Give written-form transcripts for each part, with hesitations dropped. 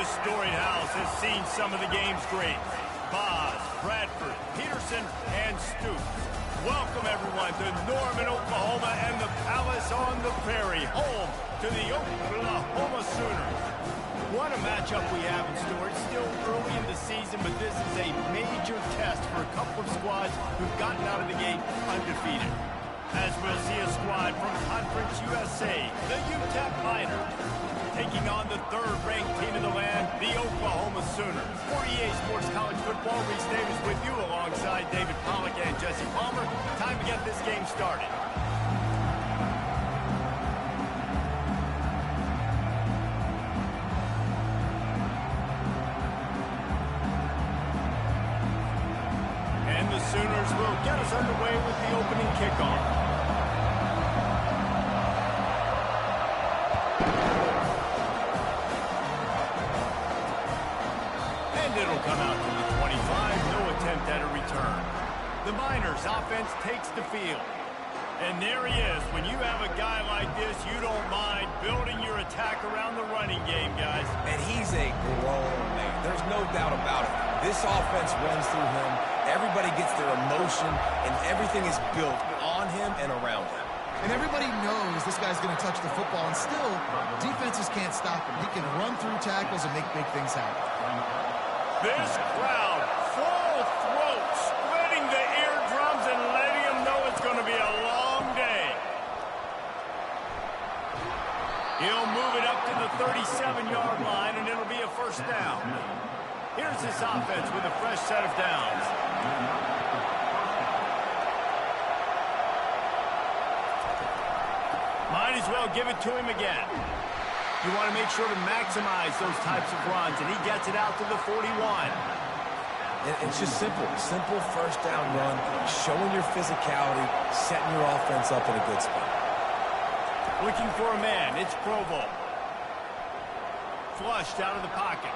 This storied house has seen some of the game's greats. Boz, Bradford, Peterson, and Stoops. Welcome, everyone, to Norman, Oklahoma, and the Palace on the Prairie, home to the Oklahoma Sooners. What a matchup we have in store. It's still early in the season, but this is a major test for a couple of squads who've gotten out of the gate undefeated. As we'll see a squad from Conference USA, the UTEP Miners, taking on the third-ranked team in the land, the Oklahoma Sooners. For EA Sports College Football, Reese Davis with you alongside David Pollack and Jesse Palmer. Time to get this game started. And the Sooners will get us underway with the opening kickoff. It'll come out to the 25, no attempt at a return. The Miners offense takes the field. And there he is. When you have a guy like this, you don't mind building your attack around the running game, guys. And he's a grown man. There's no doubt about it. This offense runs through him. Everybody gets their emotion, and everything is built on him and around him. And everybody knows this guy's going to touch the football, and still, defenses can't stop him. He can run through tackles and make big things happen. This crowd, full throat, splitting the eardrums and letting them know it's going to be a long day. He'll move it up to the 37-yard line, and it'll be a first down. Here's this offense with a fresh set of downs. Might as well give it to him again. You want to make sure to maximize those types of runs, and he gets it out to the 41. It's just simple. Simple first down run, showing your physicality, setting your offense up in a good spot. Looking for a man. It's Provo. Flushed out of the pocket.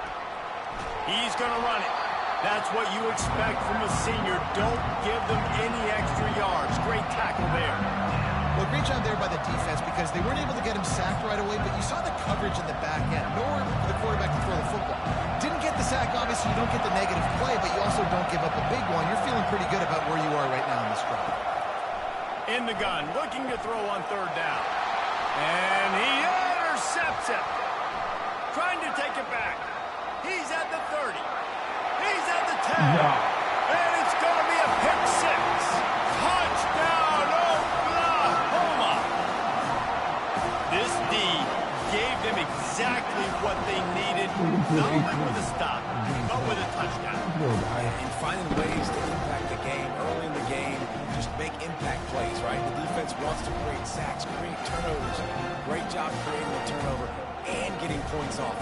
He's going to run it. That's what you expect from a senior. Don't give them any extra yards. Great tackle there. Well, great job there by the defense because they weren't able to get him sacked right away, but you saw the coverage in the back end. Nowhere for the quarterback to throw the football. Didn't get the sack, obviously you don't get the negative play, but you also don't give up a big one. You're feeling pretty good about where you are right now in this drive. In the gun, looking to throw on third down. And he intercepts it. Trying to take it back. He's at the 30. He's at the 10. And it's going to be a pick six. Touchdown! This D gave them exactly what they needed, not only with a stop, but with a touchdown. And finding ways to impact the game early in the game, just make impact plays, right? The defense wants to create sacks, create turnovers. Great job creating the turnover and getting points off.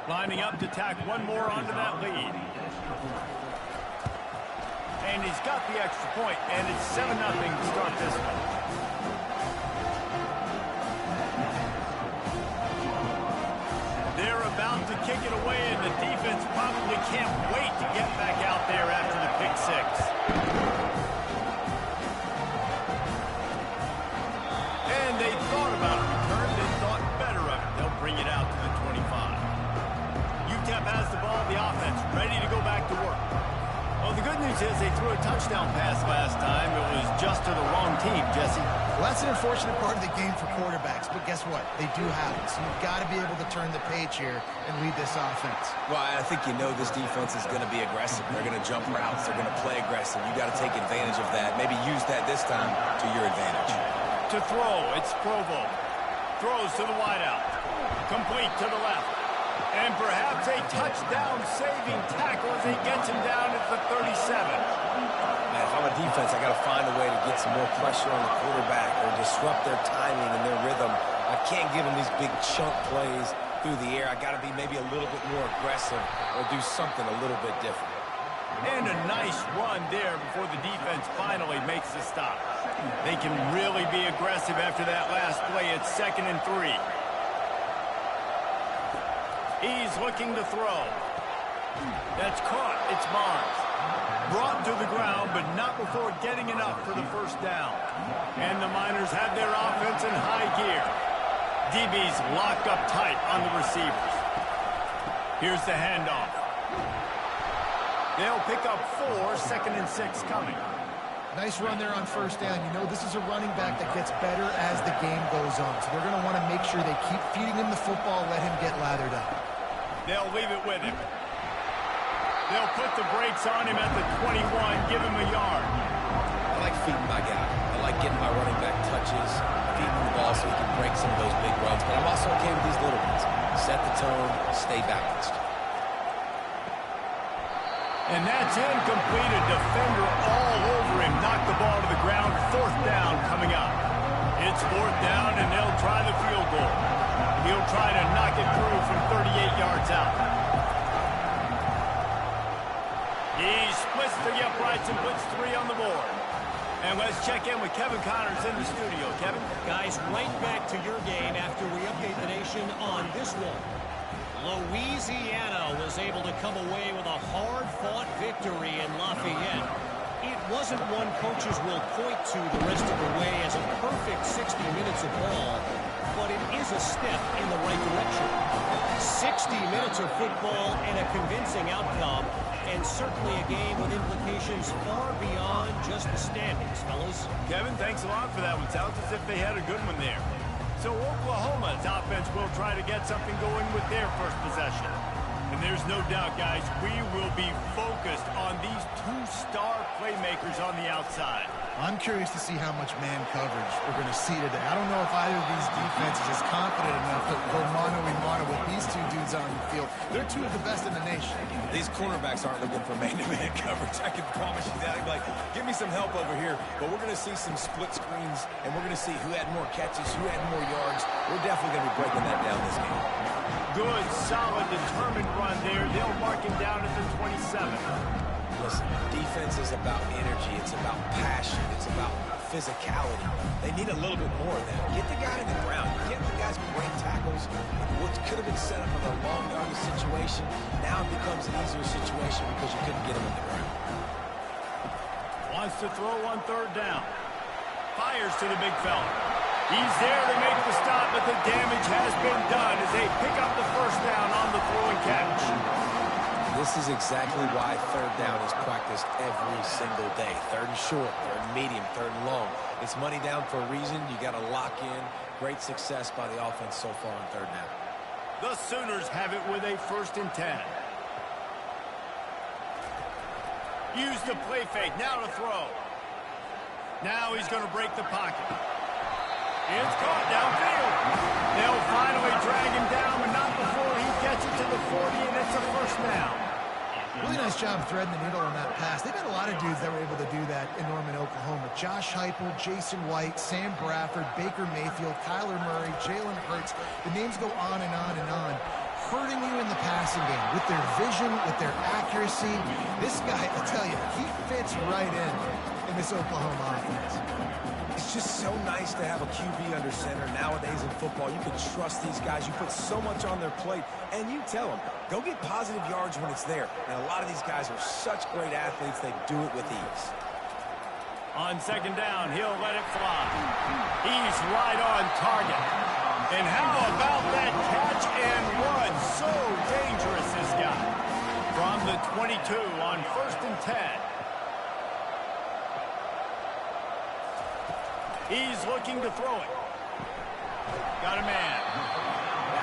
Lining up to tack one more onto that lead. And he's got the extra point, and it's 7-0 to start this one. They're about to kick it away, and the defense probably can't wait to get back out there after the pick six. And they thought about a return, they thought better of it. They'll bring it out to the 25. UTEP has the ball, the offense, ready to go back to work. Well, the good news is they threw a touchdown pass last time. It was just to the wrong team, Jesse. Well, that's an unfortunate part of the game for quarterbacks, but guess what? They do have it, so you've got to be able to turn the page here and lead this offense. Well, I think you know this defense is going to be aggressive. They're going to jump routes. They're going to play aggressive. You got to take advantage of that. Maybe use that this time to your advantage. To throw, it's Provo. Throws to the wideout. Complete to the left. And perhaps a touchdown-saving tackle as he gets him down at the 37. Man, if I'm a defense, I got to find a way to get some more pressure on the quarterback or disrupt their timing and their rhythm. I can't give them these big chunk plays through the air. I got to be maybe a little bit more aggressive or do something a little bit different. And a nice run there before the defense finally makes the stop. They can really be aggressive after that last play. It's 2nd and 3. He's looking to throw. That's caught. It's Bonds. Brought to the ground, but not before getting enough for the first down. And the Miners have their offense in high gear. DB's locked up tight on the receivers. Here's the handoff. They'll pick up 4, 2nd and 6 coming. Nice run there on first down. You know, this is a running back that gets better as the game goes on. So they're going to want to make sure they keep feeding him the football, let him get lathered up. They'll leave it with him. They'll put the brakes on him at the 21, give him a yard. I like feeding my guy. I like getting my running back touches, feeding the ball so he can break some of those big runs. But I'm also okay with these little ones. Set the tone, stay balanced. And that's incomplete. A defender all over him. Knocked the ball to the ground. 4th down coming up. It's 4th down, and they'll try the field goal. He'll try to knock it through from 38 yards out. He splits the uprights and puts 3 on the board. And let's check in with Kevin Connors in the studio. Kevin? Guys, right back to your game after we update the nation on this one. Louisiana was able to come away with a hard-fought victory in Lafayette. It wasn't one coaches will point to the rest of the way as a perfect 60 minutes of ball, but it is a step in the right direction. 60 minutes of football and a convincing outcome, and certainly a game with implications far beyond just the standings, fellas. Kevin, thanks a lot for that one. Sounds as if they had a good one there. So Oklahoma's offense will try to get something going with their first possession. And there's no doubt, guys, we will be focused on these 2-star playmakers on the outside. I'm curious to see how much man coverage we're going to see today. I don't know if either of these defenses is confident enough to go mano-a-mano with these 2 dudes on the field. They're 2 of the best in the nation. These cornerbacks aren't looking for man-to-man coverage. I can promise you that. I'd be like, give me some help over here. But we're going to see some split screens, and we're going to see who had more catches, who had more yards. We're definitely going to be breaking that down this game. Good, solid, determined run there. They'll mark him down at the 27. Listen, defense is about energy. It's about passion. It's about physicality. They need a little bit more of that. Get the guy in the ground. Get the guys break tackles. What could have been set up in a long yardage situation, now it becomes an easier situation because you couldn't get him in the ground. Wants to throw on 3rd down. Fires to the big fella. He's there to make the stop, but the damage has been done as they pick up the first down on the throw and catch. This is exactly why 3rd down is practiced every single day. 3rd and short, 3rd and medium, 3rd and long. It's money down for a reason. You got to lock in. Great success by the offense so far on 3rd down. The Sooners have it with a 1st and 10. Use the play fake. Now to throw. Now he's going to break the pocket. It's caught downfield. They'll finally drag him down, but not before he gets it to the 40, and it's a 1st down. Really nice job threading the needle on that pass. They've got a lot of dudes that were able to do that in Norman, Oklahoma. Josh Heupel, Jason White, Sam Bradford, Baker Mayfield, Kyler Murray, Jalen Hurts. The names go on and on and on. Hurting you in the passing game with their vision, with their accuracy. This guy, I tell you, he fits right in this Oklahoma offense. It's just so nice to have a QB under center nowadays in football. You can trust these guys. You put so much on their plate, and you tell them, go get positive yards when it's there. And a lot of these guys are such great athletes, they do it with ease. On 2nd down, he'll let it fly. He's right on target. And how about that catch and run? So dangerous, this guy. From the 22 on 1st and 10. He's looking to throw it. Got a man.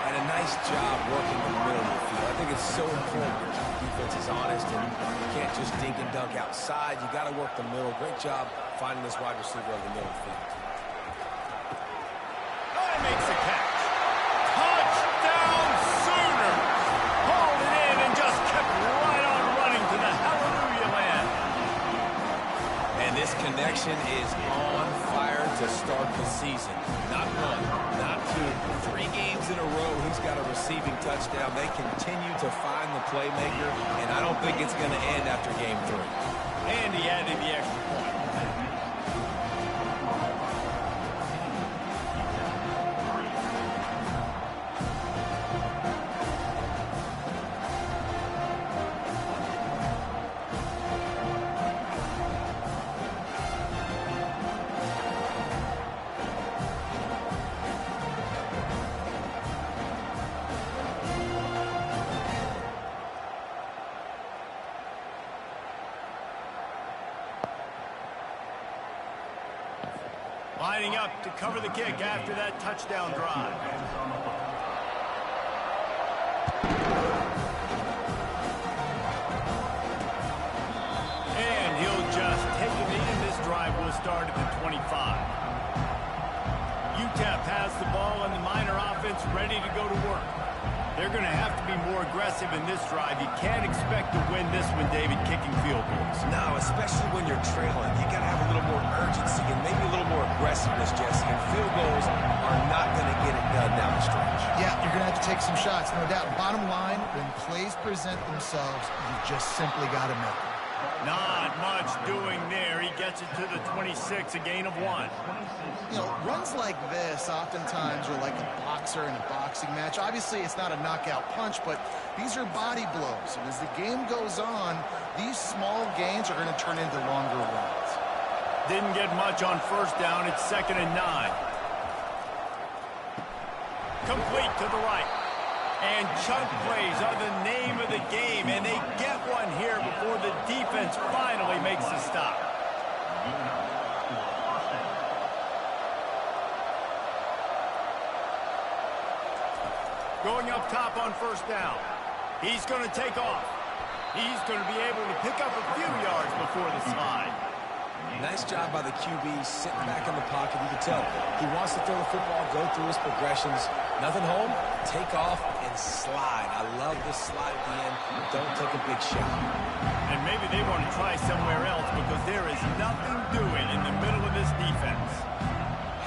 And a nice job working in the middle of the field. I think it's so important that your defense is honest and you can't just dink and dunk outside. You got to work the middle. Great job finding this wide receiver over the middle of the field. Oh, he makes the catch. Touchdown Sooners. Hauled it in and just kept right on running to the hallelujah land. And this connection is on fire to start the season. Not 1, not 2, 3 games in a row he's got a receiving touchdown. They continue to find the playmaker, and I don't think it's going to end after game 3. And he added the extra point. Lining up to cover the kick after that touchdown drive. And he'll just take a knee, and this drive will start at the 25. UTEP has the ball, and the Miner offense ready to go to work. They're going to have to be more aggressive in this drive. You can't expect to win this one, David, kicking field goals. No, especially when you're trailing. You got to have a little more urgency and maybe a little more aggressiveness, Jesse. And field goals are not going to get it done down the stretch. Yeah, you're going to have to take some shots, no doubt. Bottom line, when plays present themselves, you just simply got to make them. Not much doing there. He gets it to the 26, a gain of 1. You know, runs like this oftentimes are like a boxer in a boxing match. Obviously, it's not a knockout punch, but these are body blows. And as the game goes on, these small gains are going to turn into longer runs. Didn't get much on first down. It's 2nd and 9. Complete to the right. And chunk plays are the name of the game, and they get one here before the defense finally makes the stop. Going up top on first down. He's going to take off. He's going to be able to pick up a few yards before the slide. Nice job by the QB, sitting back in the pocket. You can tell he wants to throw the football, go through his progressions. Nothing home, take off and slide. I love this slide at the end. Don't take a big shot. And maybe they want to try somewhere else because there is nothing doing in the middle of this defense.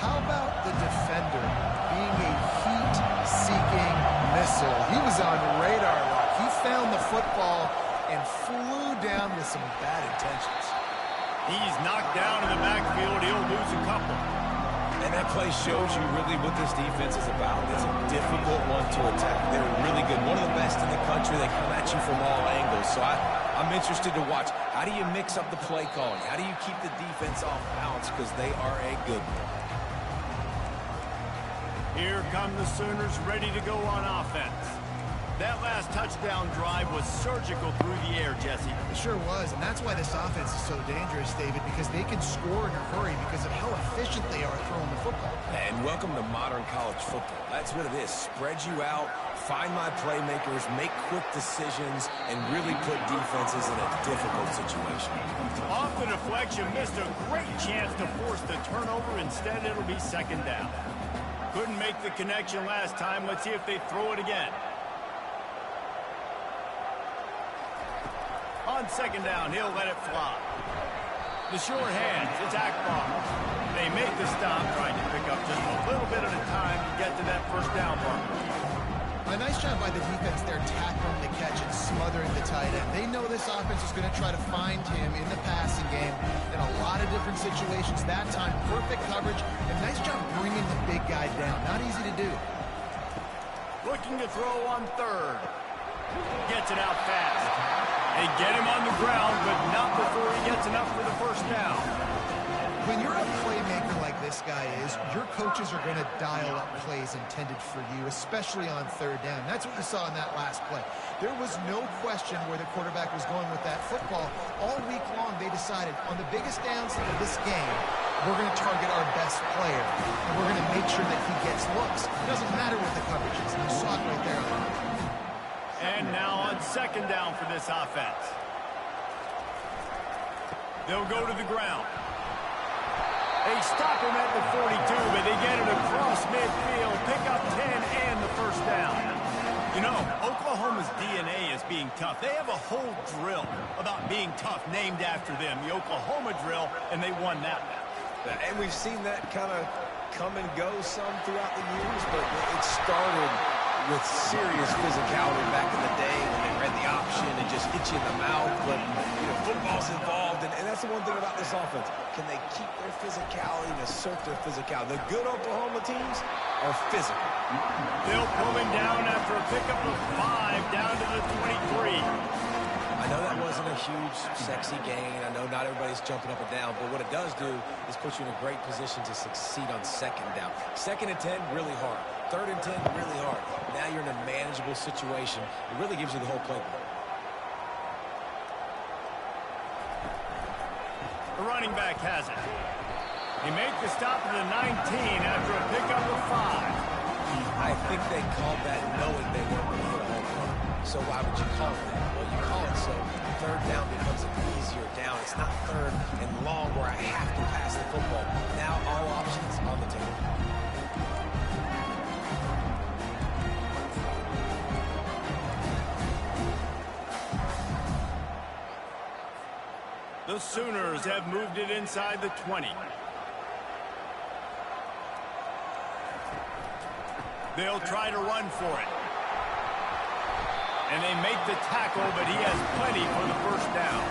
How about the defender being a heat-seeking missile? He was on radar lock. He found the football and flew down with some bad intentions. He's knocked down in the backfield. He'll lose a couple. And that play shows you really what this defense is about. It's a difficult one to attack. They're really good. One of the best in the country. They come at you from all angles. So I'm interested to watch. How do you mix up the play calling? How do you keep the defense off balance? Because they are a good one. Here come the Sooners ready to go on offense. That last touchdown drive was surgical through the air, Jesse. It sure was, and that's why this offense is so dangerous, David, because they can score in a hurry because of how efficient they are throwing the football. And welcome to modern college football. That's what it is. Spread you out, find my playmakers, make quick decisions, and really put defenses in a difficult situation. Off the deflection, missed a great chance to force the turnover. Instead, it'll be 2nd down. Couldn't make the connection last time. Let's see if they throw it again. On 2nd down, he'll let it fly. The sure hands, it's Akbar. They make the stop, trying to pick up just a little bit at a time to get to that 1st down mark. A nice job by the defense there, tackling the catch and smothering the tight end. They know this offense is going to try to find him in the passing game in a lot of different situations. That time, perfect coverage, and nice job bringing the big guy down. Not easy to do. Looking to throw on 3rd. Gets it out fast. They get him on the ground, but not before he gets enough for the 1st down. When you're a playmaker like this guy is, your coaches are going to dial up plays intended for you, especially on 3rd down. That's what you saw in that last play. There was no question where the quarterback was going with that football. All week long, they decided on the biggest downs of this game, we're going to target our best player, and we're going to make sure that he gets looks. It doesn't matter what the coverage is. You saw it right there on the field. And now on 2nd down for this offense. They'll go to the ground. They stop him at the 42, but they get it across midfield, pick up 10 and the 1st down. You know, Oklahoma's DNA is being tough. They have a whole drill about being tough named after them, the Oklahoma drill, and they won that one. And we've seen that kind of come and go some throughout the years, but it started with serious physicality back in the day when they read the option and just hit you in the mouth. But, you know, football's involved, and that's the one thing about this offense. Can they keep their physicality and assert their physicality? The good Oklahoma teams are physical. They'll pull him down after a pickup of 5 down to the 23. I know that wasn't a huge, sexy gain. I know not everybody's jumping up and down, but what it does do is put you in a great position to succeed on 2nd down. 2nd and 10, really hard. 3rd and 10, really hard. Now you're in a manageable situation. It really gives you the whole playbook. The running back has it. They make the stop at the 19 after a pickup of 5. I think they called that knowing they weren't going to hit a home run. So why would you call it that? Well, you call it so third down becomes an easier down. It's not third and long where I have to pass the football. Now all options on the table. The Sooners have moved it inside the 20. They'll try to run for it. And they make the tackle, but he has plenty for the first down.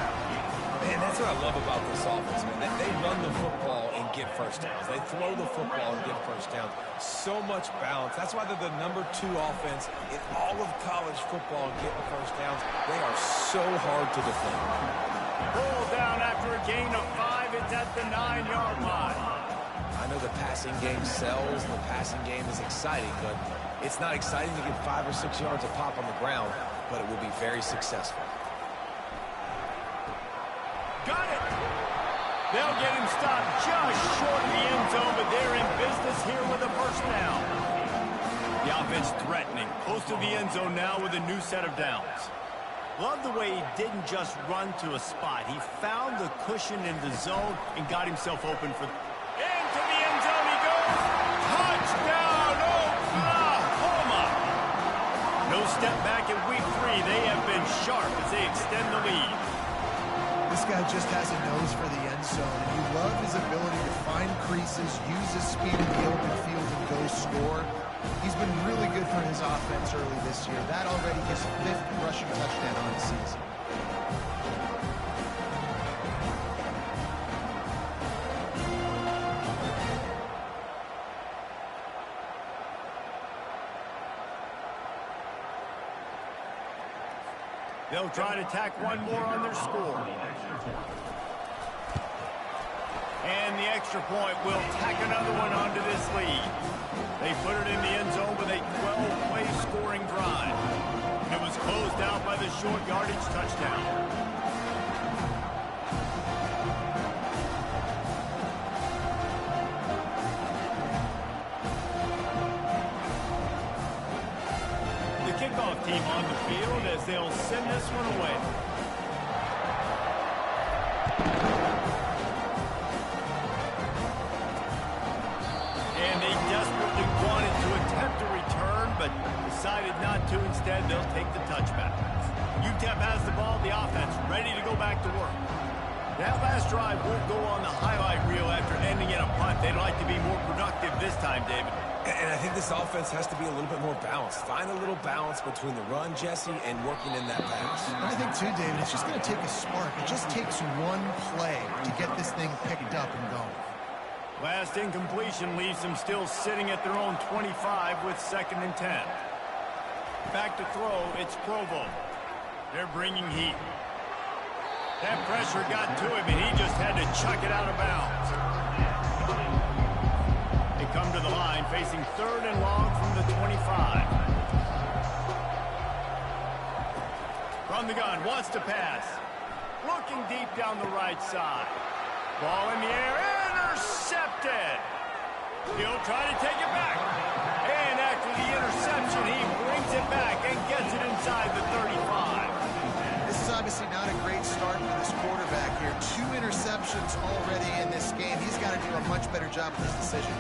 Man, that's what I love about this offense, man. They run the football and get first downs. They throw the football and get first downs. So much balance. That's why they're the #2 offense in all of college football getting first downs. They are so hard to defend. Pull down after a gain of 5. It's at the 9-yard line. I know the passing game sells and the passing game is exciting, but it's not exciting to get 5 or 6 yards a pop on the ground, but it will be very successful. Got it! They'll get him stopped just short of the end zone, but they're in business here with a first down. The offense threatening, close to the end zone now with a new set of downs. Love the way he didn't just run to a spot. He found the cushion in the zone and got himself open for... Into the end zone he goes! Touchdown, Oklahoma! No step back in week 3. They have been sharp as they extend the lead. This guy just has a nose for the end zone, and you love his ability to find creases, use his speed in the open field, and go score. He's been really good for his offense early this year. That already his 5th rushing touchdown on the season. They'll try to tack one more on their score. And the extra point will tack another one onto this lead. They put it in the end zone with a 12-play scoring drive. And it was closed out by the short yardage touchdown. Kickoff team on the field as they'll send this one away. And they desperately wanted to attempt a return, but decided not to. Instead, they'll take the touchback. UTEP has the ball, the offense ready to go back to work. That last drive won't go on the highlight reel after ending in a punt. They'd like to be more productive this time, David. And I think this offense has to be a little bit more balanced. Find a little balance between the run, Jesse, and working in that pass. And I think, too, David, it's just going to take a spark. It just takes one play to get this thing picked up and going. Last incompletion leaves them still sitting at their own 25 with 2nd and 10. Back to throw, it's Provo. They're bringing heat. That pressure got to him, and he just had to chuck it out of bounds. They come to the line, facing 3rd and long from the 25. From the gun, wants to pass. Looking deep down the right side. Ball in the air, intercepted. He'll try to take it back. And after the interception, he brings it back and gets it inside the 35. This is obviously not a great start for this quarterback here. 2 interceptions already in this game. He's got to do a much better job with his decision.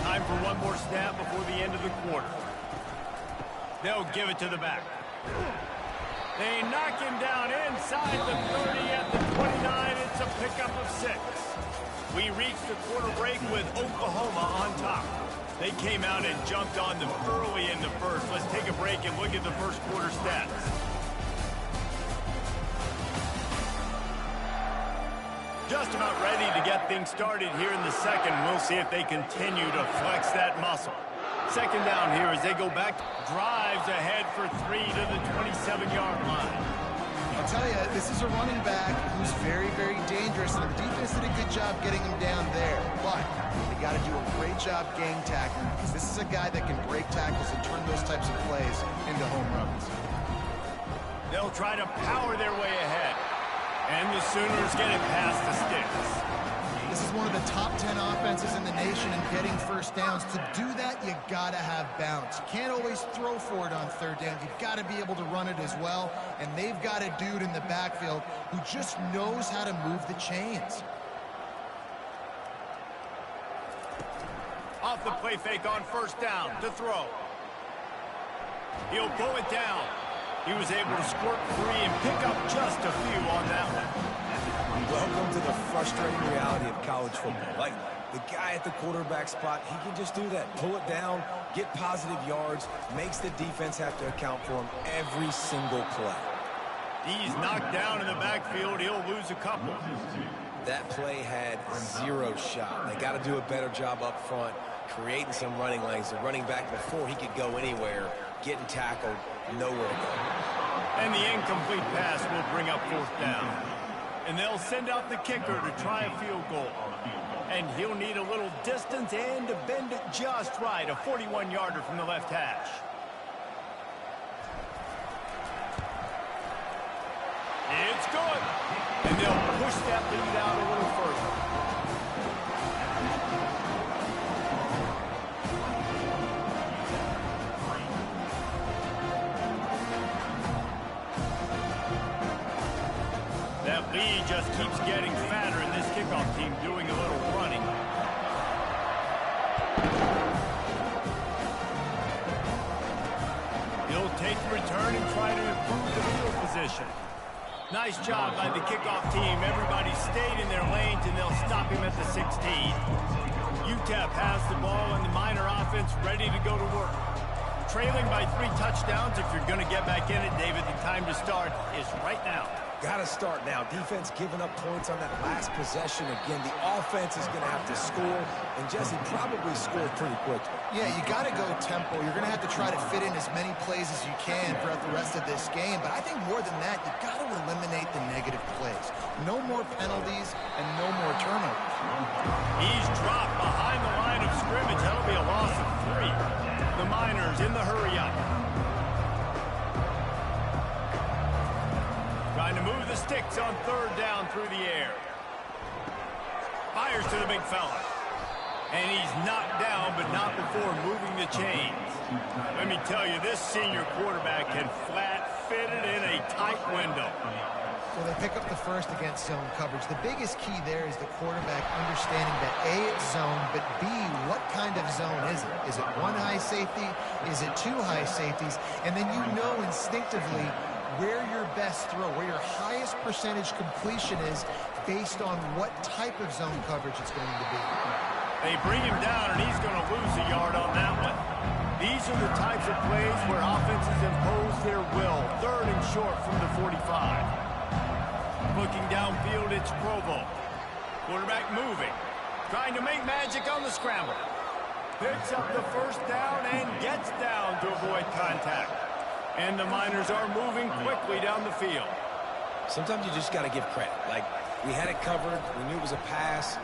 Time for one more snap before the end of the quarter. They'll give it to the back. They knock him down inside the 30 at the 29. It's a pickup of 6. We reach the quarter break with Oklahoma on top. They came out and jumped on them early in the first. Let's take a break and look at the first quarter stats. Just about ready to get things started here in the second. We'll see if they continue to flex that muscle. 2nd down here as they go back. Drives ahead for 3 to the 27-yard line. I'll tell you, this is a running back who's very, very dangerous, and the defense did a good job getting him down there. But they got to do a great job gang tackling, because this is a guy that can break tackles and turn those types of plays into home runs. They'll try to power their way ahead. And the Sooners get it past the sticks. This is one of the top 10 offenses in the nation in getting first downs. To do that, you got to have bounce. You can't always throw for it on third down. You've got to be able to run it as well. And they've got a dude in the backfield who just knows how to move the chains. Off the play fake on first down to throw. He'll go it down. He was able to squirt free and pick up just a few on that one. Welcome to the frustrating reality of college football. Like, the guy at the quarterback spot, he can just do that. Pull it down, get positive yards, makes the defense have to account for him every single play. He's knocked down in the backfield. He'll lose a couple. That play had zero shot. They got to do a better job up front, creating some running lanes. The running back, before he could go anywhere, getting tackled, nowhere to go. And the incomplete pass will bring up fourth down. And they'll send out the kicker to try a field goal. And he'll need a little distance and to bend it just right. A 41-yarder from the left hash. It's good. And they'll push that lead out a little further. That lead just keeps getting fatter, and this kickoff team doing a little running. He'll take the return and try to improve the field position. Nice job by the kickoff team. Everybody stayed in their lanes, and they'll stop him at the 16. UTEP has the ball, and the Miner offense ready to go to work. Trailing by 3 touchdowns. If you're going to get back in it, David, the time to start is right now. Got to start now. Defense giving up points on that last possession. Again, the offense is going to have to score, and Jesse probably scored pretty quick. Yeah, you got to go tempo. You're going to have to try to fit in as many plays as you can throughout the rest of this game. But I think more than that, you've got to eliminate the negative plays. No more penalties and no more turnovers. He's dropped behind the line of scrimmage. That'll be a loss of 3. The Miners in the hurry-up. Trying to move the sticks on third down through the air. Fires to the big fella. And he's knocked down, but not before moving the chains. Let me tell you, this senior quarterback can flat-fit it in a tight window. So they pick up the first against zone coverage. The biggest key there is the quarterback understanding that A, it's zone, but B, what kind of zone is it? Is it 1 high safety? Is it 2 high safeties? And then you know instinctively where your best throw, where your highest percentage completion is based on what type of zone coverage it's going to be. They bring him down, and he's going to lose a yard on that one. These are the types of plays where offenses impose their will. 3rd and short from the 45. Looking downfield, it's Provo. Quarterback moving. Trying to make magic on the scramble. Picks up the first down and gets down to avoid contact. And the Miners are moving quickly down the field. Sometimes you just got to give credit. Like, we had it covered. We knew it was a pass.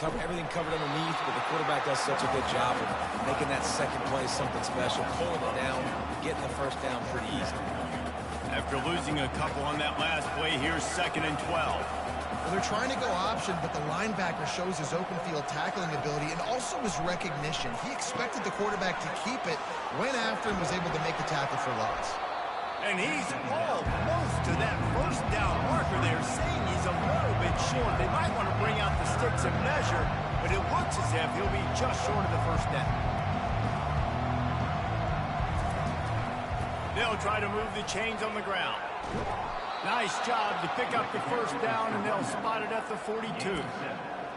Everything covered underneath, but the quarterback does such a good job of making that second play something special, pulling it down, getting the first down pretty easy. After losing a couple on that last play, here's 2nd and 12. Well, they're trying to go option, but the linebacker shows his open field tackling ability and also his recognition. He expected the quarterback to keep it, went after and was able to make the tackle for loss. And he's almost to that first down marker there, saying he's a little bit short. They might want to bring out the sticks and measure, but it looks as if he'll be just short of the first down. They'll try to move the chains on the ground. Nice job to pick up the first down, and they'll spot it at the 42.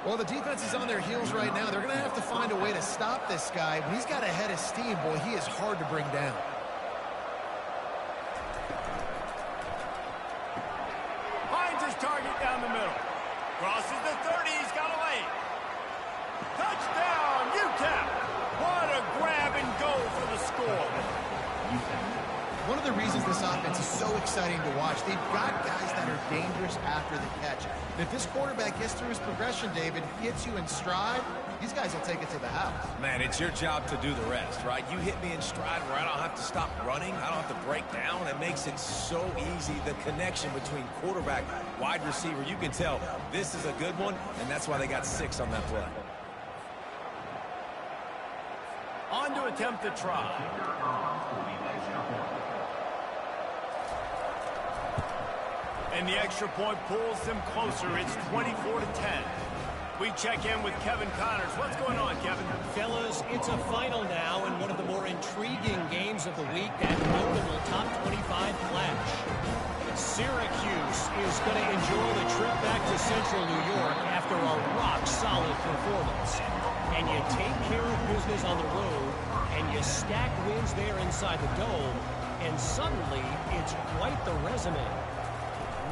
Well, the defense is on their heels right now. They're going to have to find a way to stop this guy. When he's got a head of steam, boy, he is hard to bring down. Finds his target down the middle. Crosses the 30. He's got a lane. Touchdown, UTEP. What a grab and go for the score. One of the reasons this offense is so exciting to watch, they've got guys that are dangerous after the catch. And if this quarterback gets through his progression, David, gets you in stride, these guys will take it to the house. Man, it's your job to do the rest, right? You hit me in stride where I don't have to stop running. I don't have to break down. It makes it so easy, the connection between quarterback, wide receiver. You can tell this is a good one, and that's why they got 6 on that play. On to attempt the try. And the extra point pulls them closer. It's 24-10. We check in with Kevin Connors. What's going on, Kevin? Fellas, it's a final now in one of the more intriguing games of the week, that notable top 25 clash. Syracuse is going to enjoy the trip back to Central New York after a rock-solid performance. And you take care of business on the road, and you stack wins there inside the dome, and suddenly it's quite the resume.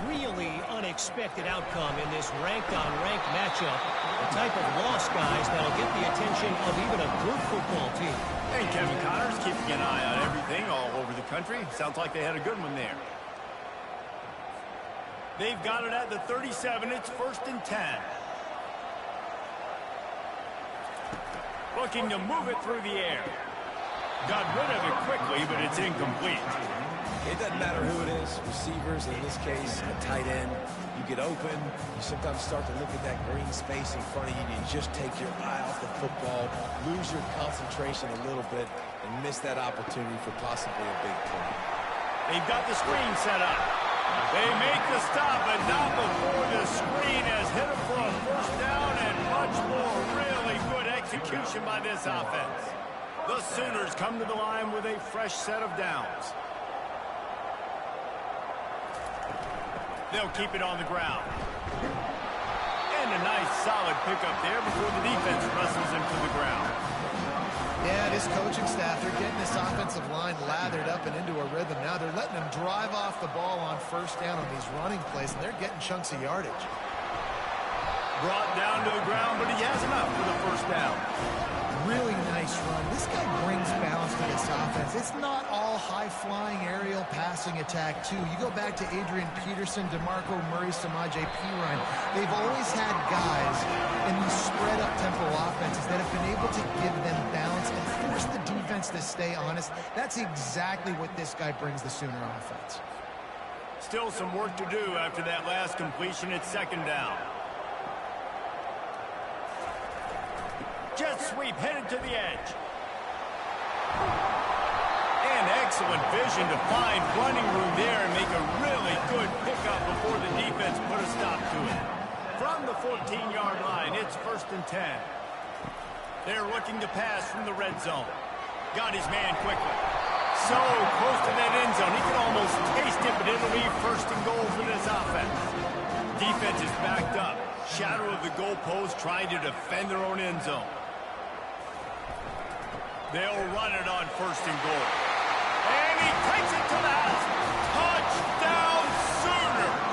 Really unexpected outcome in this ranked-on-ranked matchup. The type of loss, guys, that'll get the attention of even a good football team. Hey, Kevin Connors, keeping an eye on everything all over the country. Sounds like they had a good one there. They've got it at the 37. It's 1st and 10. Looking to move it through the air. Got rid of it quickly, but it's incomplete. It doesn't matter who it is, receivers, in this case, a tight end. You get open, you sometimes start to look at that green space in front of you, and you just take your eye off the football, lose your concentration a little bit, and miss that opportunity for possibly a big play. They've got the screen set up. They make the stop, but not before the screen has hit them for a 1st down, and much more really good execution by this offense. The Sooners come to the line with a fresh set of downs. They'll keep it on the ground. And a nice solid pickup there before the defense wrestles him to the ground. Yeah, this coaching staff, they're getting this offensive line lathered up and into a rhythm. Now they're letting them drive off the ball on 1st down on these running plays, and they're getting chunks of yardage. Brought down to the ground, but he has enough for the 1st down. Really nice run. This guy brings balance to this offense. It's not all high-flying aerial passing attack, too. You go back to Adrian Peterson, DeMarco Murray, Samaje Perine. They've always had guys in these spread-up tempo offenses that have been able to give them balance and force the defense to stay honest. That's exactly what this guy brings the Sooner offense. Still some work to do after that last completion. It's 2nd down. Jet sweep headed to the edge. And excellent vision to find running room there and make a really good pickup before the defense put a stop to it. From the 14-yard line, it's 1st and 10. They're looking to pass from the red zone. Got his man quickly. So close to that end zone, he can almost taste it, but it'll be 1st and goal for this offense. Defense is backed up. Shadow of the goalpost trying to defend their own end zone. They'll run it on 1st and goal. And he takes it to the house. Touchdown, Sooners!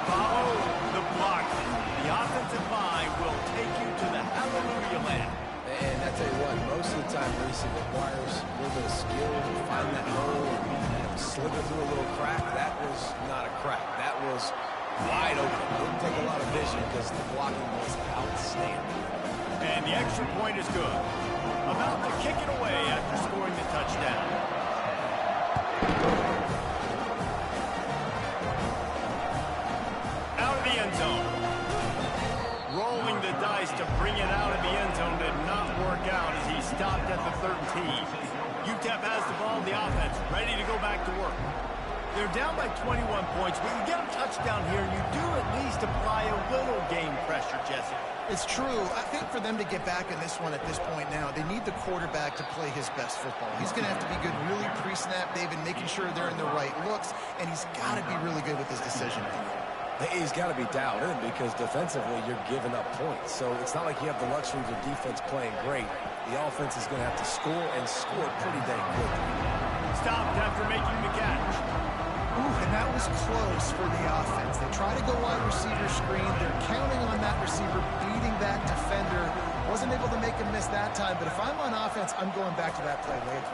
Follow the block. The offensive line will take you to the hallelujah land. And I tell you what, most of the time, Reese, it requires a little bit of skill to find that hole and slip it through a little crack. That was not a crack. That was wide open. Didn't take a lot of vision because the blocking was outstanding. And the extra point is good. About to kick it away after scoring the touchdown. Out of the end zone. Rolling the dice to bring it out of the end zone did not work out as he stopped at the 13. UTEP has the ball, the offense ready to go back to work. They're down by 21 points, but you get a touchdown here, you do at least apply a little game pressure, Jesse. It's true. I think for them to get back in this one at this point now, they need the quarterback to play his best football. He's going to have to be good really pre-snap, David, making sure they're in the right looks, and he's got to be really good with his decision. He's got to be dialed in because defensively you're giving up points. So it's not like you have the luxury of your defense playing great. The offense is going to have to score and score pretty dang quickly. Stopped after making the catch. Ooh, and that was close for the offense. They try to go wide receiver screen. They're counting on that receiver beating that defender. Wasn't able to make him miss that time, but if I'm on offense, I'm going back to that play later.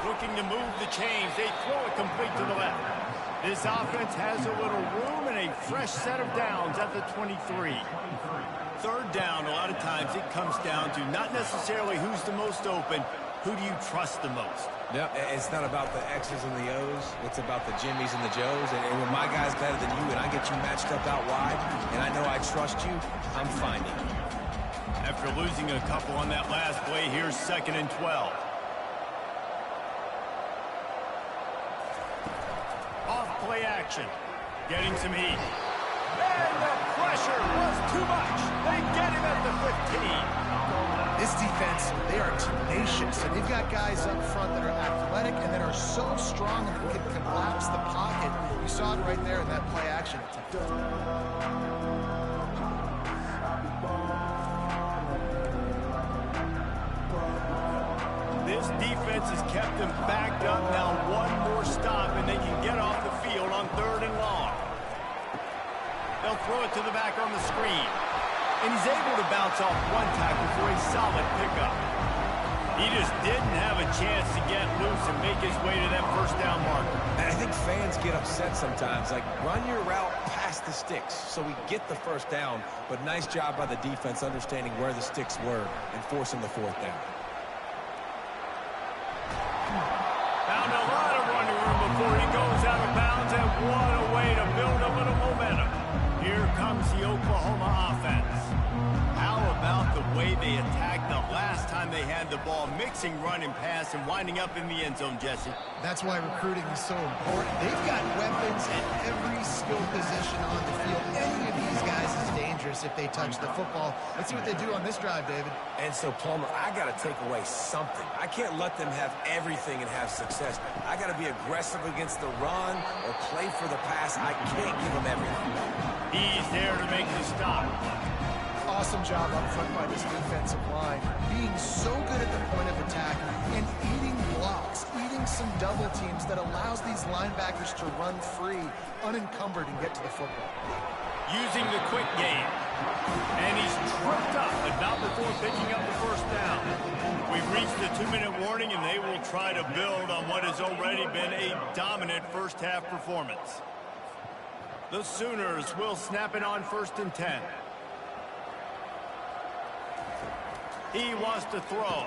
Looking to move the chains. They throw it complete to the left. This offense has a little room and a fresh set of downs at the 23. Third down, a lot of times it comes down to not necessarily who's the most open, who do you trust the most? Yep, it's not about the X's and the O's. It's about the Jimmys and the Joes. And when my guy's better than you and I get you matched up out wide and I know I trust you, I'm finding you. After losing a couple on that last play, here's 2nd and 12. Off play action. Getting some heat. And the pressure was too much. They get him at the 15. This defense, they are tenacious, and they've got guys up front that are athletic and that are so strong and can collapse the pocket. You saw it right there in that play action attempt. This defense has kept them backed up. Now one more stop, and they can get off the field on 3rd and long. They'll throw it to the back on the screen. And he's able to bounce off one tackle for a solid pickup. He just didn't have a chance to get loose and make his way to that first down marker. And I think fans get upset sometimes. Like, run your route past the sticks so we get the first down. But nice job by the defense understanding where the sticks were and forcing the 4th down. Found a lot of running room before he goes out of bounds, and what a way to build a little momentum. Here comes the Oklahoma offense. How about the way they attacked the last time they had the ball, mixing run and pass and winding up in the end zone, Jesse? That's why recruiting is so important. They've got weapons at every skill position on the field. Any of these guys is dangerous if they touch the football. Let's see what they do on this drive, David. And so, Palmer, I got to take away something. I can't let them have everything and have success. I got to be aggressive against the run or play for the pass. I can't give them everything. He's there to make the stop. Awesome job up front by this defensive line. Being so good at the point of attack and eating blocks, eating some double teams that allows these linebackers to run free, unencumbered, and get to the football. Using the quick game. And he's tripped up, but not before picking up the first down. We've reached the 2-minute warning, and they will try to build on what has already been a dominant first-half performance. The Sooners will snap it on 1st and 10. He wants to throw.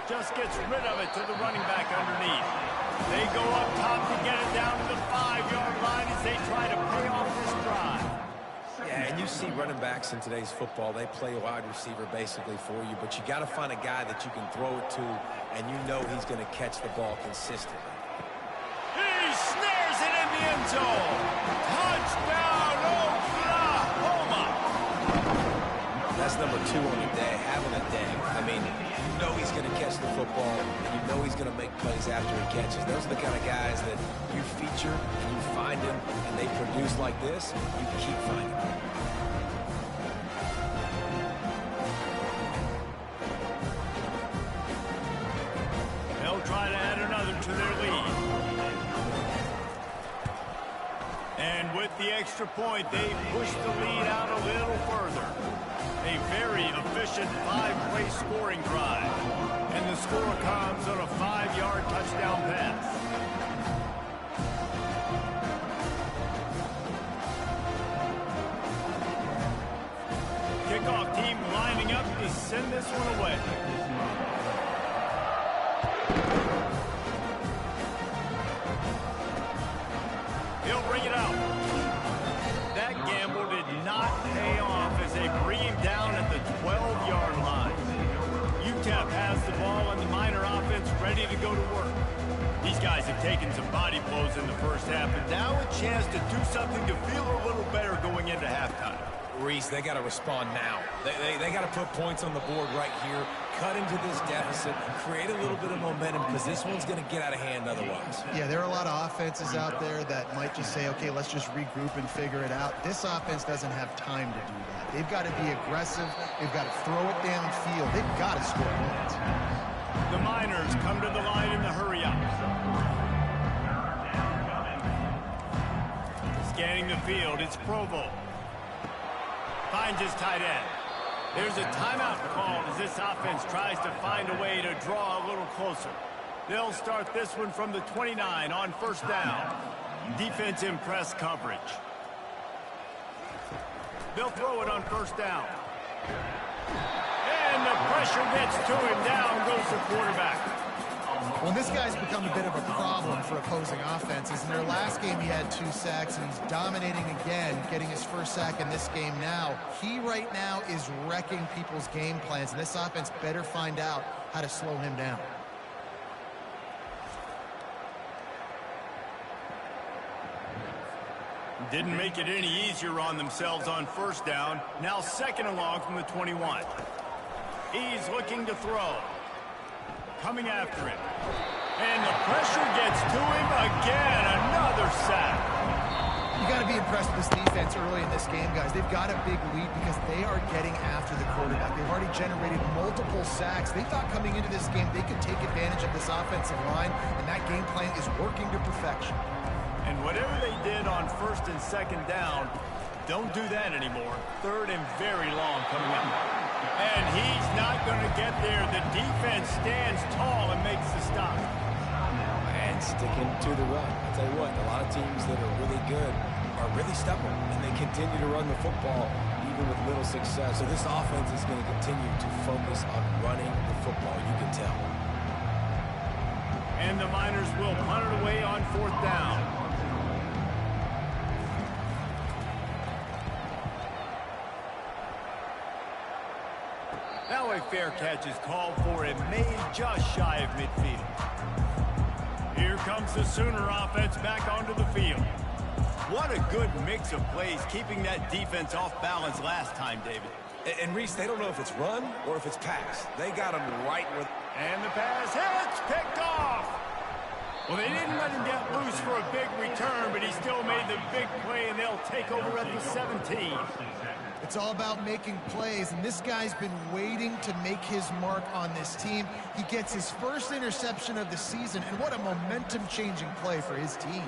Just gets rid of it to the running back underneath. They go up top to get it down to the 5-yard line as they try to pay off this drive. Yeah, and you see running backs in today's football, they play a wide receiver basically for you, but you got to find a guy that you can throw it to, and you know he's going to catch the ball consistently. He snares it in the end zone. Touchdown, Oklahoma! That's number 2 on the day, having a day. I mean, you know he's going to catch the football, and you know he's going to make plays after he catches. Those are the kind of guys that you feature, and you find them, and they produce like this, you keep finding them. They'll try to add another to their lead. And with the extra point, they push the lead out a little further. A very efficient 5-play scoring drive. And the score comes on a 5-yard touchdown pass. Kickoff team lining up to send this one away. He'll bring it out. That gamble did not pay off as they bring him down at the 12-yard line. UTEP has the ball and the Miner offense ready to go to work. These guys have taken some body blows in the first half, and now a chance to do something to feel a little better going into halftime. Reese, they got to respond now. They got to put points on the board right here, cut into this deficit, create a little bit of momentum, because this one's going to get out of hand otherwise. Yeah, there are a lot of offenses out there that might just say, okay, let's just regroup and figure it out. This offense doesn't have time to do that. They've got to be aggressive. They've got to throw it downfield. They've got to score points. The Miners come to the line in the hurry-up. Scanning the field, it's Provo. Finds his tight end. There's a timeout called as this offense tries to find a way to draw a little closer. They'll start this one from the 29 on first down. Defense in press coverage. They'll throw it on first down. And the pressure gets to him. Down goes the quarterback. Well, this guy's become a bit of a problem for opposing offenses. In their last game, he had 2 sacks, and he's dominating again, getting his first sack in this game now. He right now is wrecking people's game plans, and this offense better find out how to slow him down. Didn't make it any easier on themselves on first down. Now second and long from the 21. He's looking to throw. Coming after him. And the pressure gets to him again. Another sack. You got to be impressed with this defense early in this game, guys. They've got a big lead because they are getting after the quarterback. They've already generated multiple sacks. They thought coming into this game they could take advantage of this offensive line, and that game plan is working to perfection. And whatever they did on first and second down, don't do that anymore. Third and very long coming up. And he's not going to get there. The defense stands tall and makes the stop. And sticking to the run. I'll tell you what, a lot of teams that are really good are really stubborn, and they continue to run the football even with little success. So this offense is going to continue to focus on running the football, you can tell. And the Miners will punt it away on fourth down. Now a fair catch is called for and made just shy of midfield. Here comes the Sooner offense back onto the field. What a good mix of plays, keeping that defense off balance last time, David. And Reese, they don't know if it's run or if it's pass. They got him right where... And the pass hits, picked off. Well, they didn't let him get loose for a big return, but he still made the big play, and they'll take over at the 17. It's all about making plays, and this guy's been waiting to make his mark on this team. He gets his first interception of the season, and what a momentum-changing play for his team.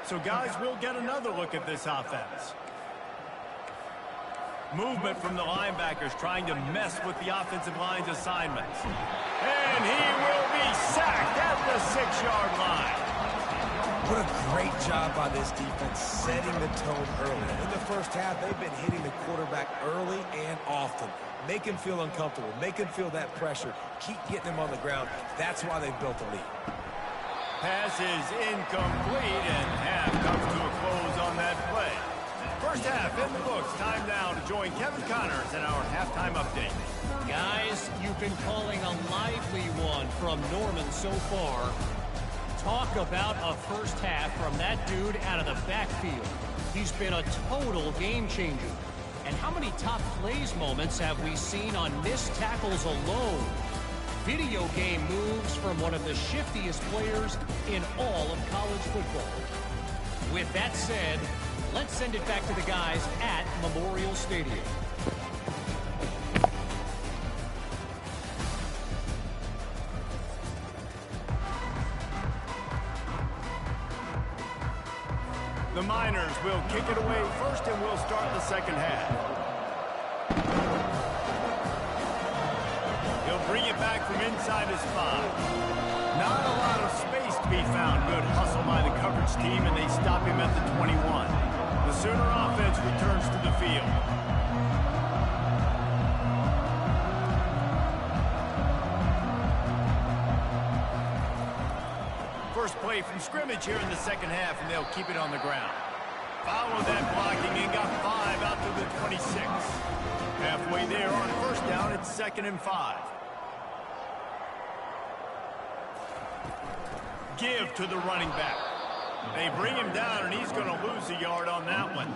So, guys, we'll get another look at this offense. Movement from the linebackers trying to mess with the offensive line's assignments. And he will be sacked at the 6-yard line. What a great job by this defense setting the tone early. In the first half, they've been hitting the quarterback early and often. Make him feel uncomfortable. Make him feel that pressure. Keep getting him on the ground. That's why they've built a lead. Pass is incomplete, and half comes to a close on that play. First half in the books. Time now to join Kevin Connors in our halftime update. Guys, you've been calling a lively one from Norman so far. Talk about a first half from that dude out of the backfield. He's been a total game changer. And how many top plays moments have we seen on missed tackles alone? Video game moves from one of the shiftiest players in all of college football. With that said, let's send it back to the guys at Memorial Stadium. The Miners will kick it away first, and we'll start the second half. He'll bring it back from inside his 5. Not a lot of space to be found. Good hustle by the coverage team, and they stop him at the 21. The Sooner offense returns to the field. First play from scrimmage here in the second half, and they'll keep it on the ground. Followed that blocking and got 5 out to the 26. Halfway there on first down, it's 2nd and 5. Give to the running back. They bring him down, and he's going to lose a yard on that one.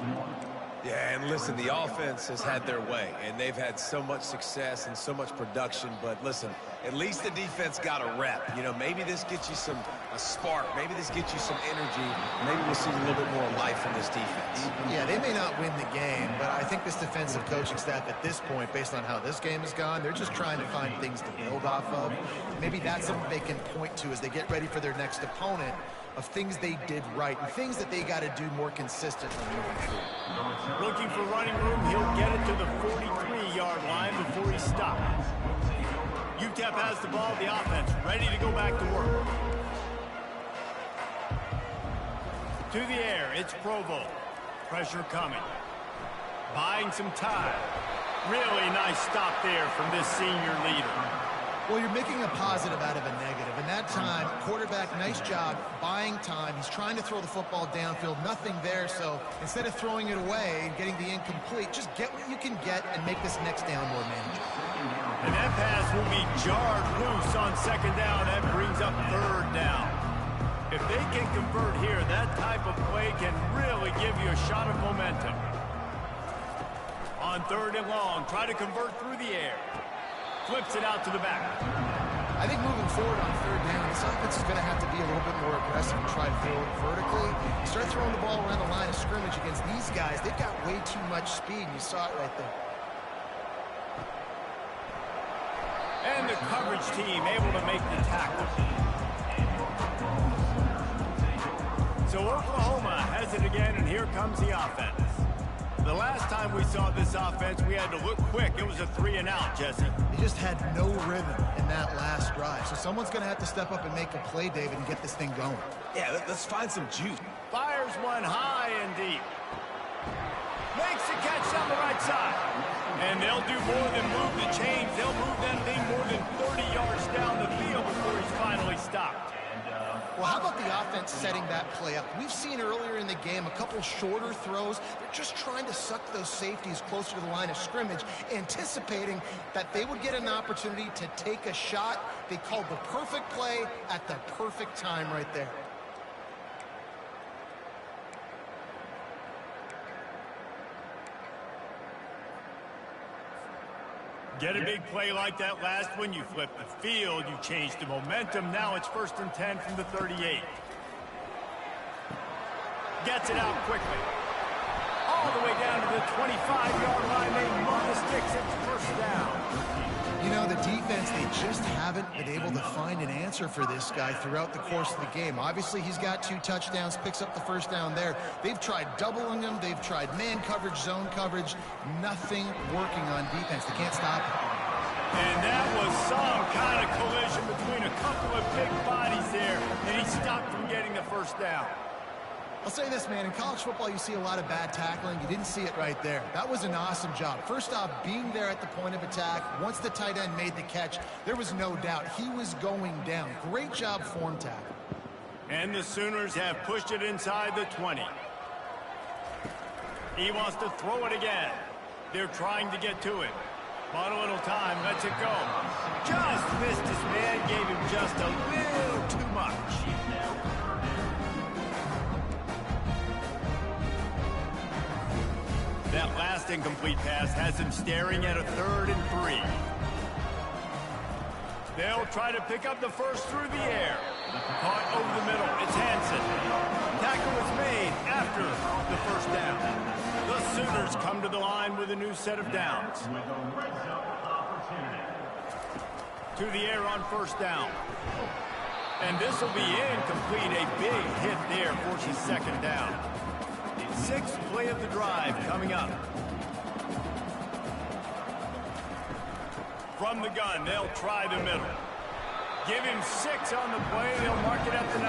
Yeah, and listen, the offense has had their way, and they've had so much success and so much production. But listen, at least the defense got a rep. You know, maybe this gets you a spark. Maybe this gets you some energy. Maybe we'll see a little bit more life in this defense. Yeah, they may not win the game, but I think this defensive coaching staff at this point, based on how this game has gone, they're just trying to find things to build off of. Maybe that's something they can point to as they get ready for their next opponent, of things they did right and things that they got to do more consistently moving forward. Looking for running room, he'll get it to the 43-yard line before he stops. UTEP has the ball, the offense ready to go back to work. To the air, it's Provo. Pressure coming. Buying some time. Really nice stop there from this senior leader. Well, you're making a positive out of a negative. And that time, quarterback, nice job, buying time. He's trying to throw the football downfield, nothing there. So instead of throwing it away and getting the incomplete, just get what you can get and make this next down more manageable. And that pass will be jarred loose on second down. That brings up third down. If they can convert here, that type of play can really give you a shot of momentum. On third and long, try to convert through the air. Flips it out to the back. I think moving forward on third down, this offense is going to have to be a little bit more aggressive and try to throw it vertically. You start throwing the ball around the line of scrimmage against these guys, they've got way too much speed. You saw it right there. And the coverage team able to make the tackle. So Oklahoma has it again, and here comes the offense. The last time we saw this offense, we had to look quick. It was a 3-and-out, Jesse. They just had no rhythm in that last drive. So someone's going to have to step up and make a play, David, and get this thing going. Yeah, let's find some juice. Fires one high and deep. Makes the catch down the right side. And they'll do more than move the chains. They'll move that thing more than 30 yards down the field before he's finally stopped. Well, how about the offense setting that play up? We've seen earlier in the game a couple shorter throws. They're just trying to suck those safeties closer to the line of scrimmage, anticipating that they would get an opportunity to take a shot. They called the perfect play at the perfect time right there. Get a big play like that last one, you flip the field, you change the momentum. Now it's 1st and 10 from the 38. Gets it out quickly. All the way down to the 25-yard line. They move the sticks. It's 1st down. You know, the defense, they just haven't been able to find an answer for this guy throughout the course of the game. Obviously, he's got 2 touchdowns, picks up the 1st down there. They've tried doubling him. They've tried man coverage, zone coverage. Nothing working on defense. They can't stop him. And that was some kind of collision between a couple of big bodies there, and he stopped from getting the 1st down. I'll say this, man, in college football, you see a lot of bad tackling. You didn't see it right there. That was an awesome job. First off, being there at the point of attack. Once the tight end made the catch, there was no doubt he was going down. Great job form tackle. And the Sooners have pushed it inside the 20. He wants to throw it again. They're trying to get to it. Bought a little time, lets it go. Just missed his man, gave him just a little too much. That last incomplete pass has him staring at a 3rd and 3. They'll try to pick up the 1st through the air. Caught over the middle. It's Hansen. Tackle was made after the 1st down. The Sooners come to the line with a new set of downs. To the air on 1st down. And this will be incomplete. A big hit there forces 2nd down. 6th play of the drive coming up. From the gun, they'll try the middle. Give him 6 on the play. They'll mark it up to 9.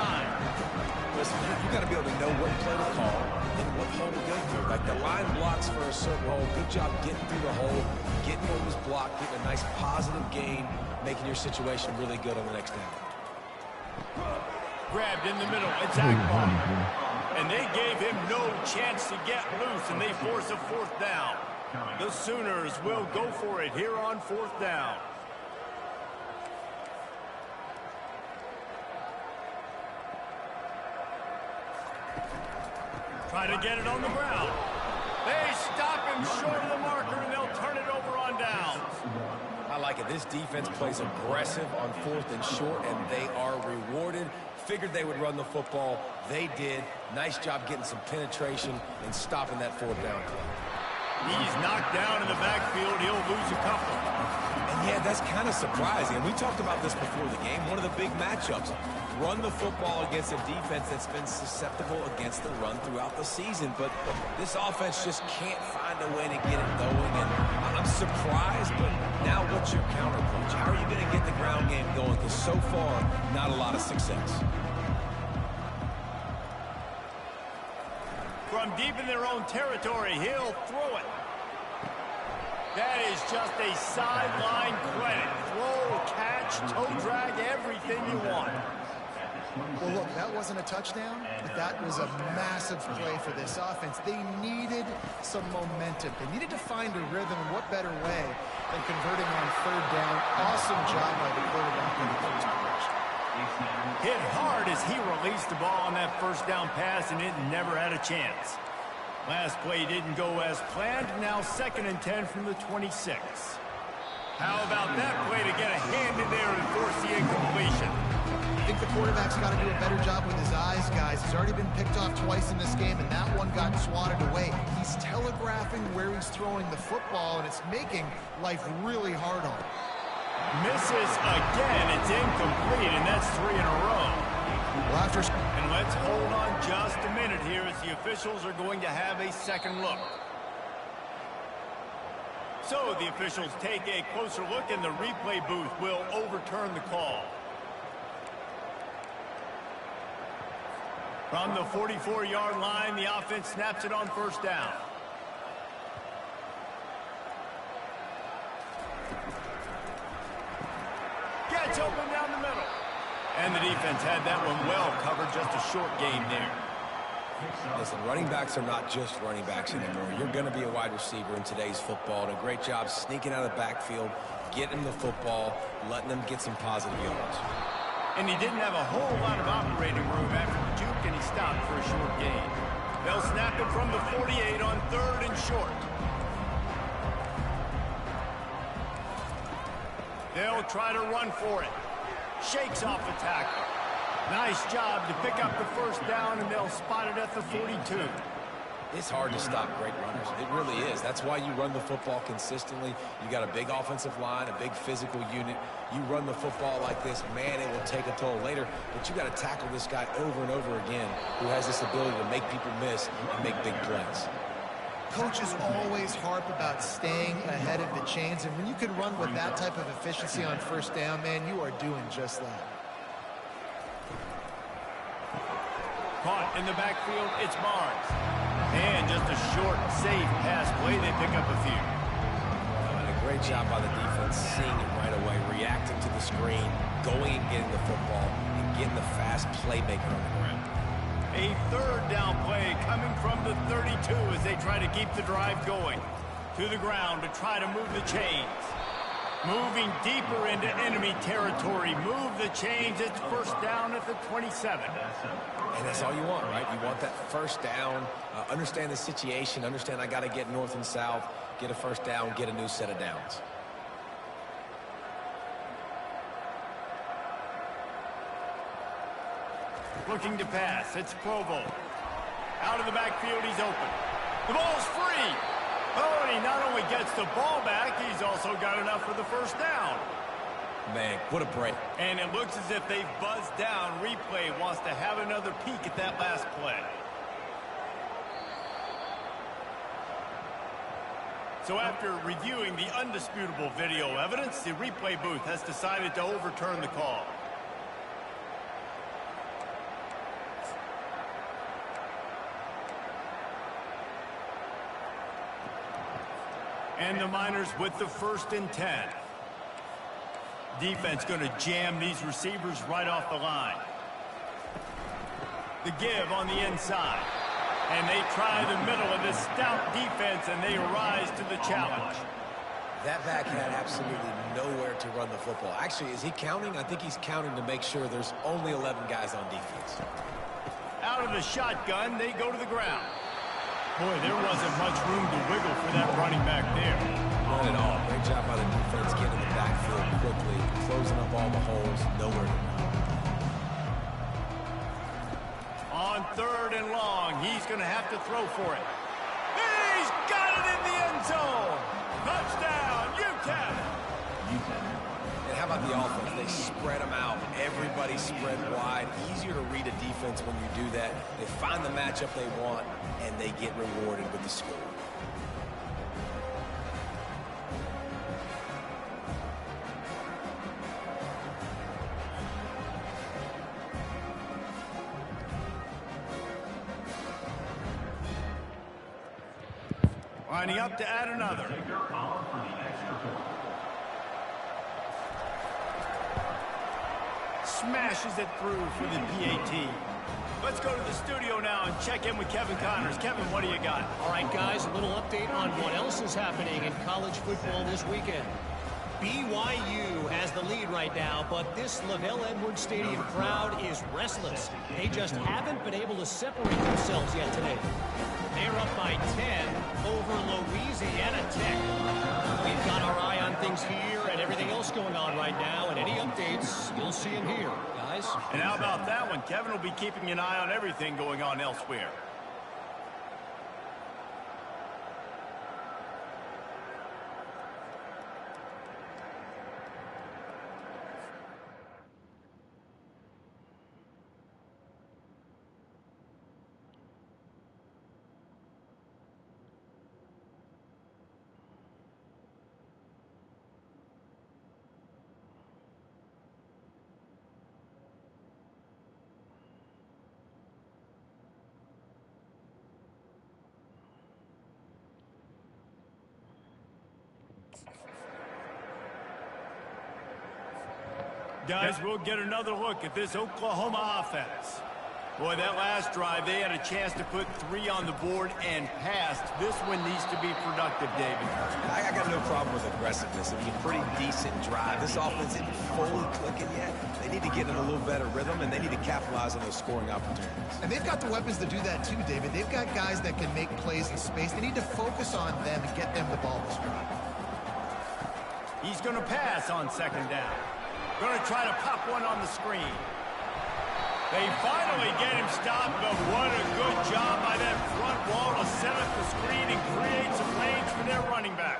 Listen, you got to be able to know what play to call and what hole to go through. Like the line blocks for a certain hole. Good job getting through the hole, getting what was blocked, getting a nice positive gain, making your situation really good on the next down. Grabbed in the middle. It's Akbar. And they gave him no chance to get loose, and they force a 4th down. The Sooners will go for it here on 4th down. Try to get it on the ground. They stop him short of the marker, and they'll turn it over on downs. I like it. This defense plays aggressive on 4th and short, and they are rewarded. Figured they would run the football. They did. Nice job getting some penetration and stopping that 4th down play. He's knocked down in the backfield. He'll lose a couple. And Yeah, that's kind of surprising. And we talked about this before the game. One of the big matchups. Run the football against a defense that's been susceptible against the run throughout the season. But this offense just can't find a way to get it going. And I'm surprised, but now what's your counterpunch? How are you going to get the ground game going? Because so far, not a lot of success. From deep in their own territory, he'll throw it. That is just a sideline credit. Throw, catch, toe drag, everything you want. Well, look, that wasn't a touchdown, but that was a massive play for this offense. They needed some momentum. They needed to find a rhythm, and what better way than converting on third down. Awesome job by the quarterback in the first direction. Hit hard as he released the ball on that first down pass, and it never had a chance. Last play didn't go as planned. Now 2nd and 10 from the 26. How about that play to get a hand in there and force the incompletion? I think the quarterback's got to do a better job with his eyes, guys. He's already been picked off twice in this game, and that one got swatted away. He's telegraphing where he's throwing the football, and it's making life really hard on him. Misses again. It's incomplete, and that's 3 in a row. Well, and let's hold on just a minute here as the officials are going to have a second look. So the officials take a closer look, and the replay booth will overturn the call. From the 44-yard line, the offense snaps it on first down. Gets open down the middle. And the defense had that one well covered, just a short game there. Listen, running backs are not just running backs anymore. You're going to be a wide receiver in today's football. And a great job sneaking out of the backfield, getting the football, letting them get some positive yards. And he didn't have a whole lot of operating room after the juke, and he stopped for a short gain. They'll snap it from the 48 on 3rd and short. They'll try to run for it. Shakes off the tackle. Nice job to pick up the first down, and they'll spot it at the 42. It's hard to stop great runners. It really is. That's why you run the football consistently. You got a big offensive line, a big physical unit. You run the football like this, man, it will take a toll later. But you got to tackle this guy over and over again who has this ability to make people miss and make big plays. Coaches always harp about staying ahead of the chains, and when you can run with that type of efficiency on first down, man, you are doing just that. Caught in the backfield, it's Barnes. And just a short, safe pass play, they pick up a few. And a great job by the defense, seeing it right away, reacting to the screen, going and getting the football, and getting the fast playmaker on the ground. A 3rd down play coming from the 32 as they try to keep the drive going. To the ground to try to move the chains. Moving deeper into enemy territory. Move the chains. It's first down at the 27. And that's all you want, right? You want that first down. Understand the situation. Understand I got to get north and south. Get a first down. Get a new set of downs. Looking to pass. It's Provo. Out of the backfield, he's open. The ball's free. Oh, and he not only gets the ball back, he's also got enough for the first down. Man, what a break. And it looks as if they've buzzed down. Replay wants to have another peek at that last play. So after reviewing the undisputable video evidence, the replay booth has decided to overturn the call. And the Miners with the 1st and 10. Defense going to jam these receivers right off the line. The give on the inside. And they try the middle of this stout defense, and they rise to the challenge. That back had absolutely nowhere to run the football. Actually, is he counting? I think he's counting to make sure there's only 11 guys on defense. Out of the shotgun, they go to the ground. Boy, there wasn't much room to wiggle for that running back there. Not at all. Great job by the defense getting the backfield quickly, closing up all the holes, nowhere to run. On 3rd and long, he's going to have to throw for it. He's got it in the end zone. Touchdown, UTEP. And how about the offense? They spread them out. Everybody spread wide. Easier to read a defense when you do that. They find the matchup they want, and they get rewarded with the score. Lining up to add another. Smashes it through for the PAT. Let's go to the studio now and check in with Kevin Connors. Kevin, what do you got? All right, guys, a little update on what else is happening in college football this weekend. BYU has the lead right now, but this LaVell Edwards Stadium crowd is restless. They just haven't been able to separate themselves yet today. They're up by 10 over Louisiana Tech. We've got our eye on things here and everything else going on right now, and any updates, you'll see them here, guys. And how about that one? Kevin will be keeping an eye on everything going on elsewhere. Guys, we'll get another look at this Oklahoma offense. Boy, that last drive, they had a chance to put 3 on the board and passed. This one needs to be productive, David. I got no problem with aggressiveness. I mean, a pretty decent drive. This offense isn't fully clicking yet. They need to get in a little better rhythm, and they need to capitalize on those scoring opportunities. And they've got the weapons to do that too, David. They've got guys that can make plays in space. They need to focus on them and get them the ball this drive. He's going to pass on second down. Going to try to pop one on the screen. They finally get him stopped, but what a good job by that front wall to set up the screen and create some lanes for their running back.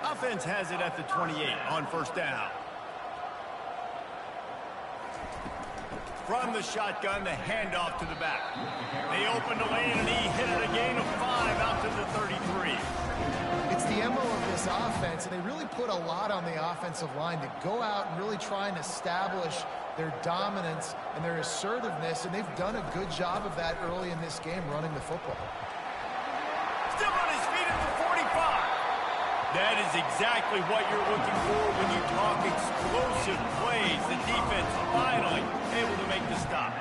Offense has it at the 28 on first down. From the shotgun, the handoff to the back. They opened a lane, and he hit it a gain of 5 out to the 33. It's the MO of this offense, and they really put a lot on the offensive line to go out and really try and establish their dominance and their assertiveness, and they've done a good job of that early in this game running the football. Still on his feet at the 45. That is exactly what you're looking for when you talk explosive plays. The defense finally able to make the stop.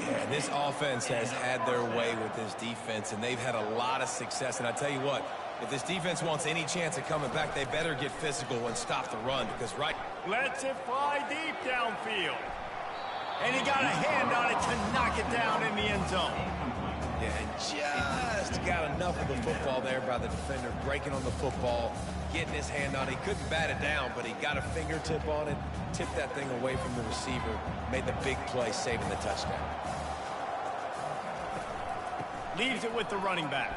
Yeah, this offense has had their way with this defense, and they've had a lot of success. And I tell you what, if this defense wants any chance of coming back, they better get physical and stop the run, because lets it fly deep downfield. And he got a hand on it to knock it down in the end zone. Yeah, and just got enough of the football there by the defender, breaking on the football, getting his hand on it. He couldn't bat it down, but he got a fingertip on it, tipped that thing away from the receiver, made the big play, saving the touchdown. Leaves it with the running back.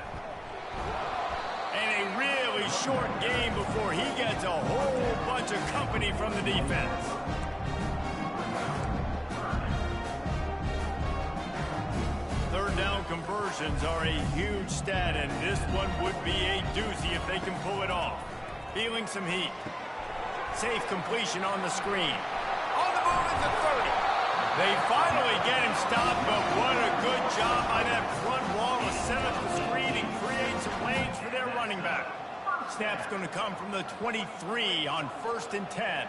And a really short game before he gets a whole bunch of company from the defense. Third down conversions are a huge stat, and this one would be a doozy if they can pull it off. Feeling some heat. Safe completion on the screen. On the move at the 30. They finally get him stopped, but what a good job by that front wall to set up the screen and create some lanes for their running back. Snap's going to come from the 23 on 1st and 10.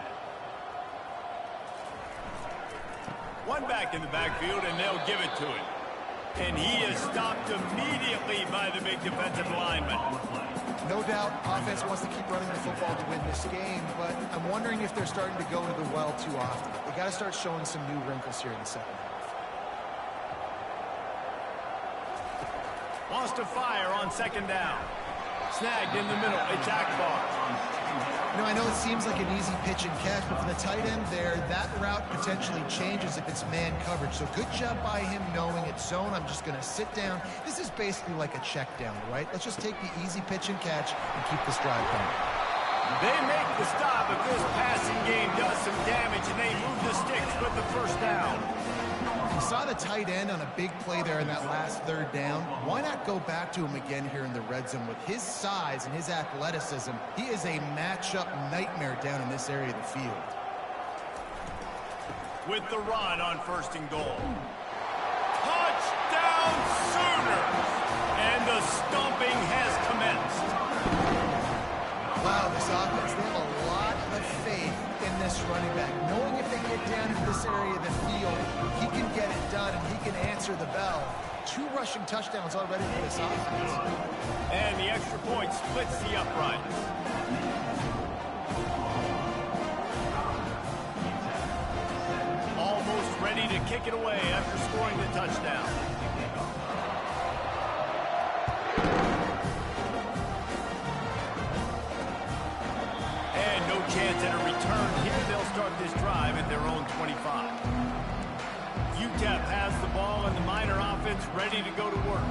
One back in the backfield, and they'll give it to him. And he is stopped immediately by the big defensive lineman. No doubt, offense wants to keep running the football to win this game, but I'm wondering if they're starting to go to the well too often. They got to start showing some new wrinkles here in the second half. Wants to fire on second down. Snagged in the middle. It's Akbar. You know, I know it seems like an easy pitch and catch, but for the tight end there, that route potentially changes if it's man coverage. So good job by him knowing it's zone. I'm just going to sit down. This is basically like a check down, right? Let's just take the easy pitch and catch and keep this drive going. They make the stop, but this passing game does some damage, and they move the sticks with the first down. You saw the tight end on a big play there in that last third down. Why not go back to him again here in the red zone? With his size and his athleticism, he is a matchup nightmare down in this area of the field. With the run on 1st and goal. Touchdown Sooners! And the stomping has commenced. Wow, this offense, they have a lot of faith in this running back. Knowing if they get down in this area of the field, he can get it done and he can answer the bell. 2 rushing touchdowns already for this offense. And the extra point splits the uprights. Almost ready to kick it away after scoring the touchdown. And no chance at a return here. They'll start this drive at their own 25. UTEP has the ball and the Miner offense ready to go to work.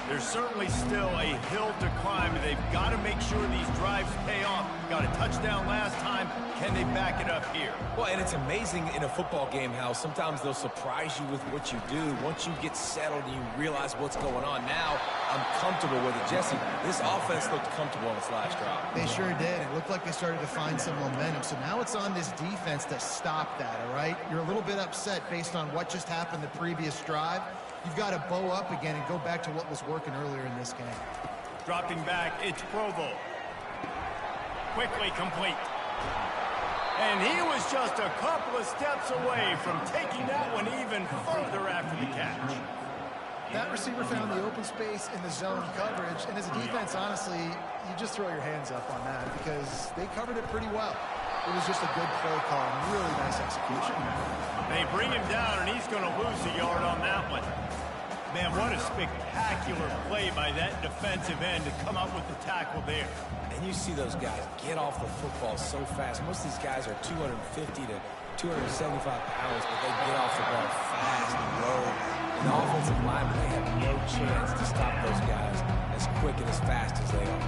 There's certainly still a hill to climb. They've got to make sure these drives pay off. Got a touchdown last time. Can they back it up here? Well, and it's amazing in a football game how sometimes they'll surprise you with what you do. Once you get settled and you realize what's going on, now I'm comfortable with it. Jesse, this offense looked comfortable on its last drive. They sure did. It looked like they started to find some momentum. So now it's on this defense to stop that, all right? You're a little bit upset based on what just happened the previous drive. You've got to bow up again and go back to what was working earlier in this game. Dropping back, it's Provo. Quickly complete. And he was just a couple of steps away from taking that one even further after the catch. That receiver found the open space in the zone coverage, and as a defense, honestly, you just throw your hands up on that because they covered it pretty well. It was just a good play call and really nice execution. They bring him down, and he's going to lose a yard on that one. Man, what a spectacular play by that defensive end to come up with the tackle there. And you see those guys get off the football so fast. Most of these guys are 250 to 275 pounds, but they get off the ball fast and low. And the offensive linemen, they have no chance to stop those guys as quick and as fast as they are.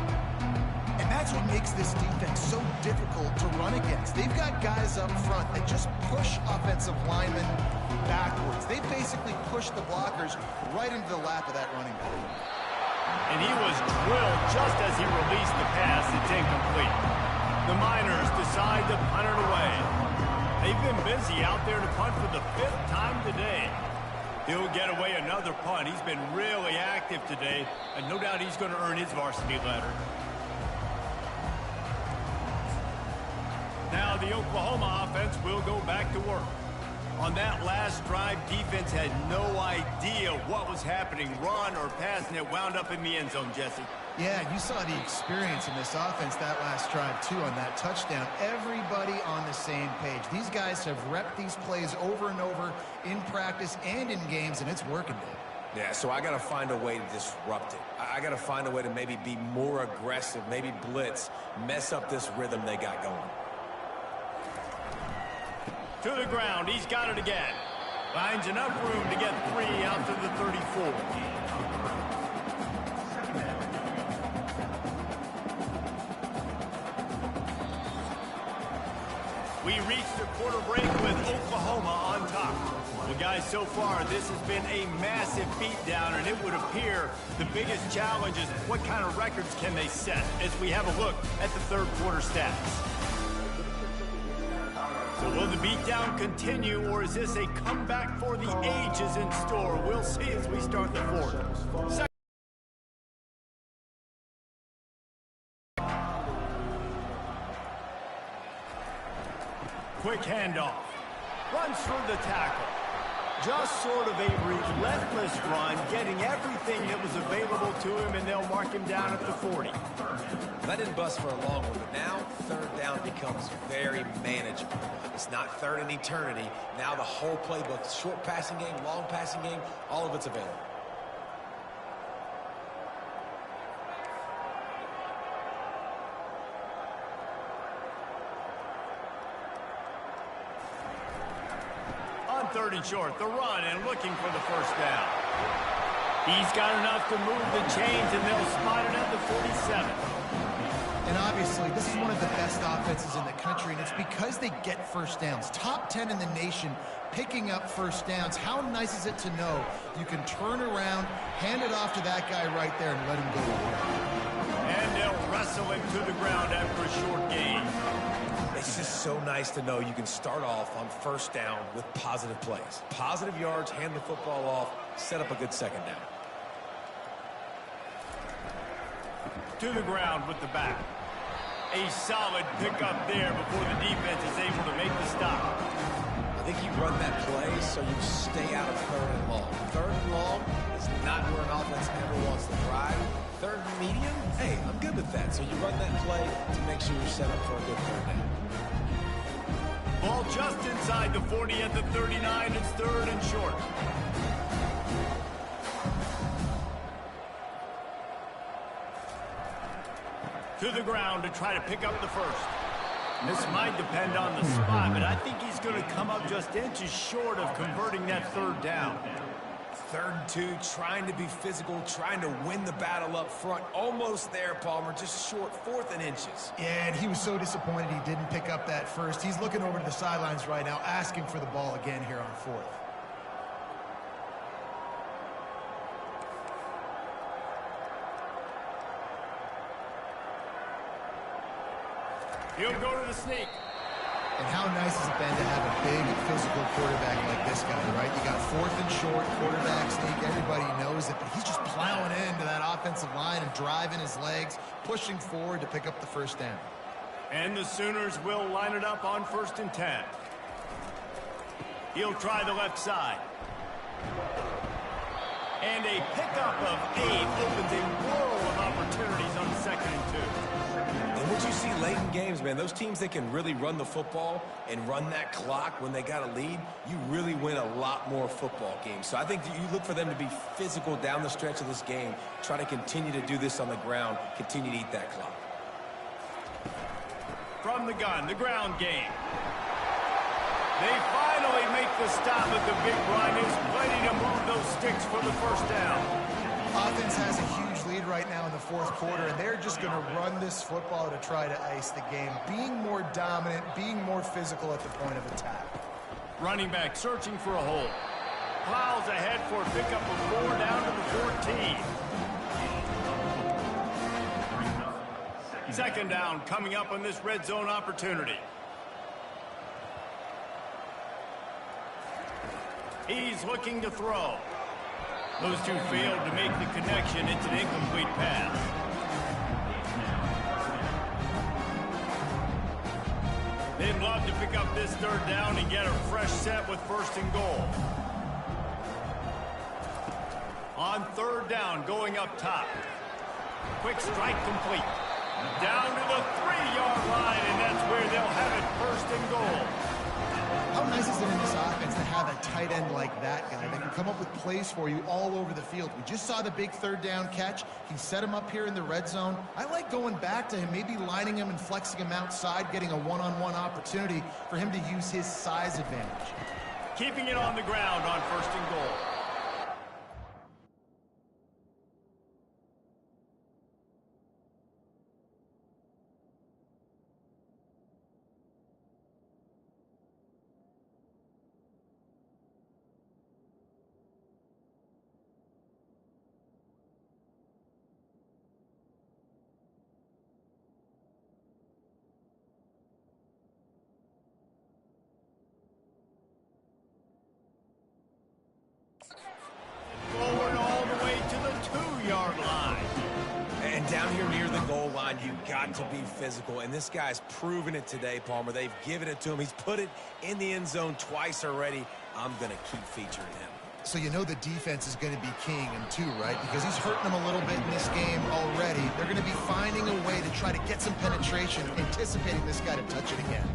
And that's what makes this defense so difficult to run against. They've got guys up front that just push offensive linemen backwards. They basically push the blockers right into the lap of that running back. And he was drilled just as he released the pass. It's incomplete. The Miners decide to punt it away. They've been busy out there to punt for the 5th time today. He'll get away another punt. He's been really active today, and no doubt he's going to earn his varsity letter. Now the Oklahoma offense will go back to work. On that last drive, defense had no idea what was happening, run or pass, and it wound up in the end zone, Jesse. Yeah, you saw the experience in this offense that last drive, too, on that touchdown. Everybody on the same page. These guys have repped these plays over and over in practice and in games, and it's working. Yeah, so I got to find a way to disrupt it. I got to find a way to maybe be more aggressive, maybe blitz, mess up this rhythm they got going. To the ground, he's got it again. Finds enough room to get 3 out to the 34. We reached the quarter break with Oklahoma on top. Well, guys, so far, this has been a massive beatdown, and it would appear the biggest challenge is what kind of records can they set as we have a look at the third quarter stats. So will the beatdown continue, or is this a comeback for the ages in store? We'll see as we start the fourth. Quick handoff. Runs through the tackle. Just sort of a relentless run, getting everything that was available to him, and they'll mark him down at the 40. That didn't bust for a long one, but now third down becomes very manageable. It's not third in eternity. Now the whole playbook, short passing game, long passing game, all of it's available. On 3rd and short, the run and looking for the first down. He's got enough to move the chains, and they'll spot it at the 47. And obviously, this is one of the best offenses in the country, and it's because they get first downs. Top 10 in the nation picking up first downs. How nice is it to know you can turn around, hand it off to that guy right there, and let him go to work. And they'll wrestle him to the ground after a short gain. It's just so nice to know you can start off on first down with positive plays. Positive yards, hand the football off, set up a good second down. To the ground with the back. A solid pickup there before the defense is able to make the stop. I think you run that play so you stay out of third and long. Third and long is not where an offense ever wants to thrive. Third and medium, hey, I'm good with that. So you run that play to make sure you're set up for a good third down. Ball just inside the 40 at the 39. It's third and short. To the ground to try to pick up the first. This might depend on the spot, but I think he's going to come up just inches short of converting that third down. Third and 2, trying to be physical, trying to win the battle up front. Almost there, Palmer, just short, fourth and inches. Yeah, and he was so disappointed he didn't pick up that first. He's looking over to the sidelines right now, asking for the ball again here on fourth. He'll go to the sneak. And how nice has it been to have a big physical quarterback like this guy, right? You got fourth and short, quarterback sneak. Everybody knows it, but he's just plowing into that offensive line and driving his legs, pushing forward to pick up the first down. And the Sooners will line it up on 1st and 10. He'll try the left side. And a pickup of 8 opens a world of opportunities on 2nd and 2. And what you see late in games, man, those teams that can really run the football and run that clock when they got a lead, you really win a lot more football games. So I think you look for them to be physical down the stretch of this game, try to continue to do this on the ground, continue to eat that clock. From the gun, the ground game. They finally make the stop at the big run. Is ready to move those sticks for the first down. Offense has a huge lead right now in the fourth quarter, and they're just going to run this football to try to ice the game. Being more dominant, being more physical at the point of attack. Running back searching for a hole. Plows ahead for a pickup of 4 down to the 14. Second down coming up on this red zone opportunity. He's looking to throw. Those two failed to make the connection. It's an incomplete pass. They'd love to pick up this third down and get a fresh set with 1st and goal. On 3rd down, going up top. Quick strike complete. Down to the 3-yard line, and that's where they'll have it 1st and goal. How nice is it in this offense to have a tight end like that guy that can come up with plays for you all over the field? We just saw the big 3rd down catch. He set him up here in the red zone. I like going back to him, maybe lining him and flexing him outside, getting a one-on-one opportunity for him to use his size advantage. Keeping it on the ground on 1st and goal. Forward all the way to the 2-yard line. And down here near the goal line, you got to be physical. And this guy's proven it today, Palmer. They've given it to him. He's put it in the end zone twice already. I'm going to keep featuring him. So you know the defense is going to be keying him too, right? Because he's hurting them a little bit in this game already. They're going to be finding a way to try to get some penetration, anticipating this guy to touch it again.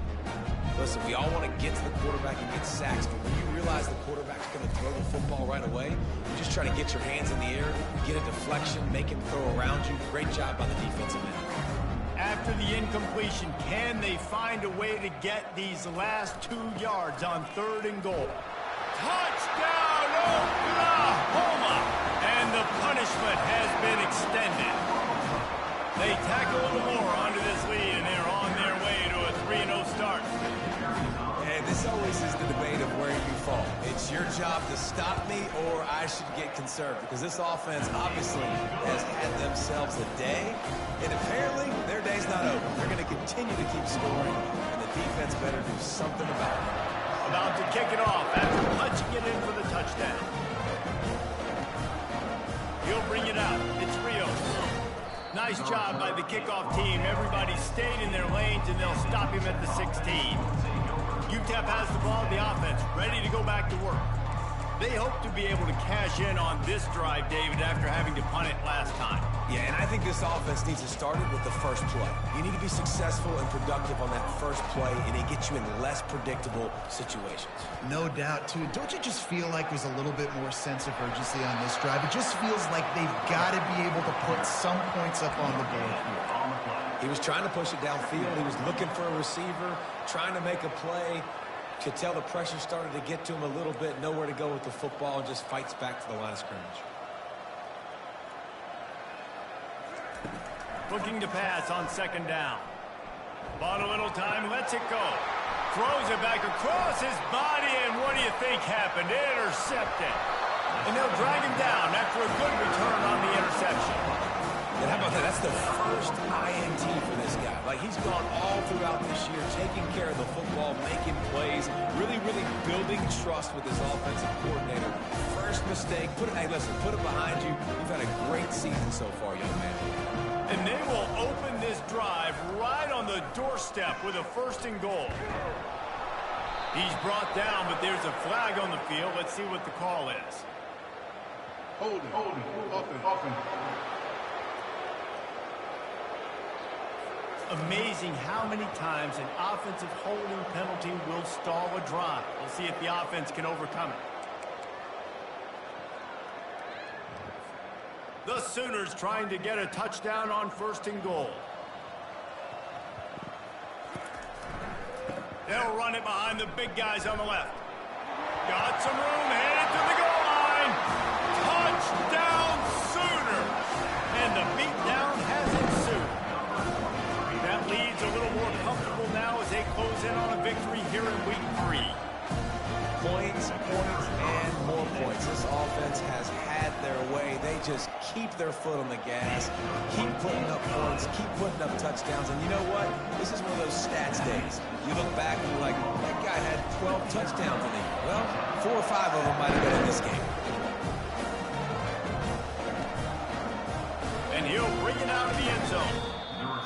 Listen, we all want to get to the quarterback and get sacks, but when you realize the quarterback's going to throw the football right away, you just try to get your hands in the air, get a deflection, make him throw around you. Great job by the defensive end. After the incompletion, can they find a way to get these last 2 yards on 3rd and goal? Touchdown, Oklahoma! And the punishment has been extended. They tack a little more onto this always is the debate of where you fall. It's your job to stop me or I should get conserved because this offense obviously has had themselves a day, and apparently their day's not over. They're going to continue to keep scoring, and the defense better do something about it. About to kick it off after punching it in for the touchdown. He'll bring it out. It's Rio. Nice job by the kickoff team. Everybody stayed in their lanes, and they'll stop him at the 16. UTEP has the ball in the offense, ready to go back to work. They hope to be able to cash in on this drive, David, after having to punt it last time. Yeah, and I think this offense needs to start it with the first play. You need to be successful and productive on that first play, and it gets you in less predictable situations. No doubt, too. Don't you just feel like there's a little bit more sense of urgency on this drive? It just feels like they've got to be able to put some points up on the board here. He was trying to push it downfield. He was looking for a receiver, trying to make a play. Could tell the pressure started to get to him a little bit, nowhere to go with the football, and just fights back to the line of scrimmage. Looking to pass on second down. Bought a little time, lets it go. Throws it back across his body, and what do you think happened? Intercepted. And they'll drag him down after a good return on the interception. And how about that? That's the first INT for this guy. Like, he's gone all throughout this year, taking care of the football, making plays, really building trust with his offensive coordinator. First mistake, hey, listen, put it behind you. You've had a great season so far, young man. And they will open this drive right on the doorstep with a 1st and goal. He's brought down, but there's a flag on the field. Let's see what the call is. Holding, open. Amazing how many times an offensive holding penalty will stall a drive. We'll see if the offense can overcome it. The Sooners trying to get a touchdown on 1st and goal. They'll run it behind the big guys on the left. Got some room, headed to the goal line. Touchdown Sooners! And the beatdown has ensued. That lead's a little more comfortable now as they close in on a victory here in week 3. Points, and more points. This offense has had their way. They just keep their foot on the gas, keep putting up points, keep putting up touchdowns. And you know what? This is one of those stats days. You look back and you're like, that guy had 12 touchdowns in the year. Well, 4 or 5 of them might have been in this game. And he'll bring it out of the end zone.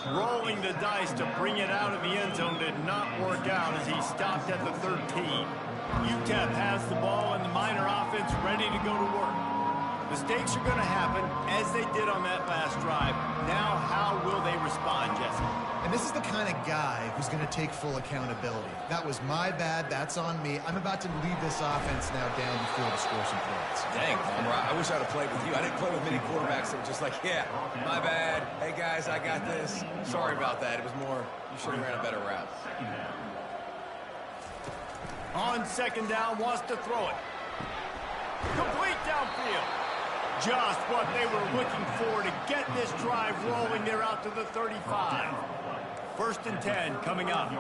Rolling the dice to bring it out of the end zone did not work out as he stopped at the 13. UTEP has the ball and the Miner offense ready to go to work. Mistakes are going to happen as they did on that last drive. Now how will they respond, Jesse? And this is the kind of guy who's going to take full accountability. That was my bad. That's on me. I'm about to lead this offense now down the field to score some points. Dang, I wish I'd have played with you. I didn't play with many quarterbacks that were just like, yeah, my bad. Hey, guys, I got this. Sorry about that. It was more, you should have ran a better route. On second down, wants to throw it. Complete downfield. Just what they were looking for to get this drive rolling. They're out to the 35. 1st and 10 coming up.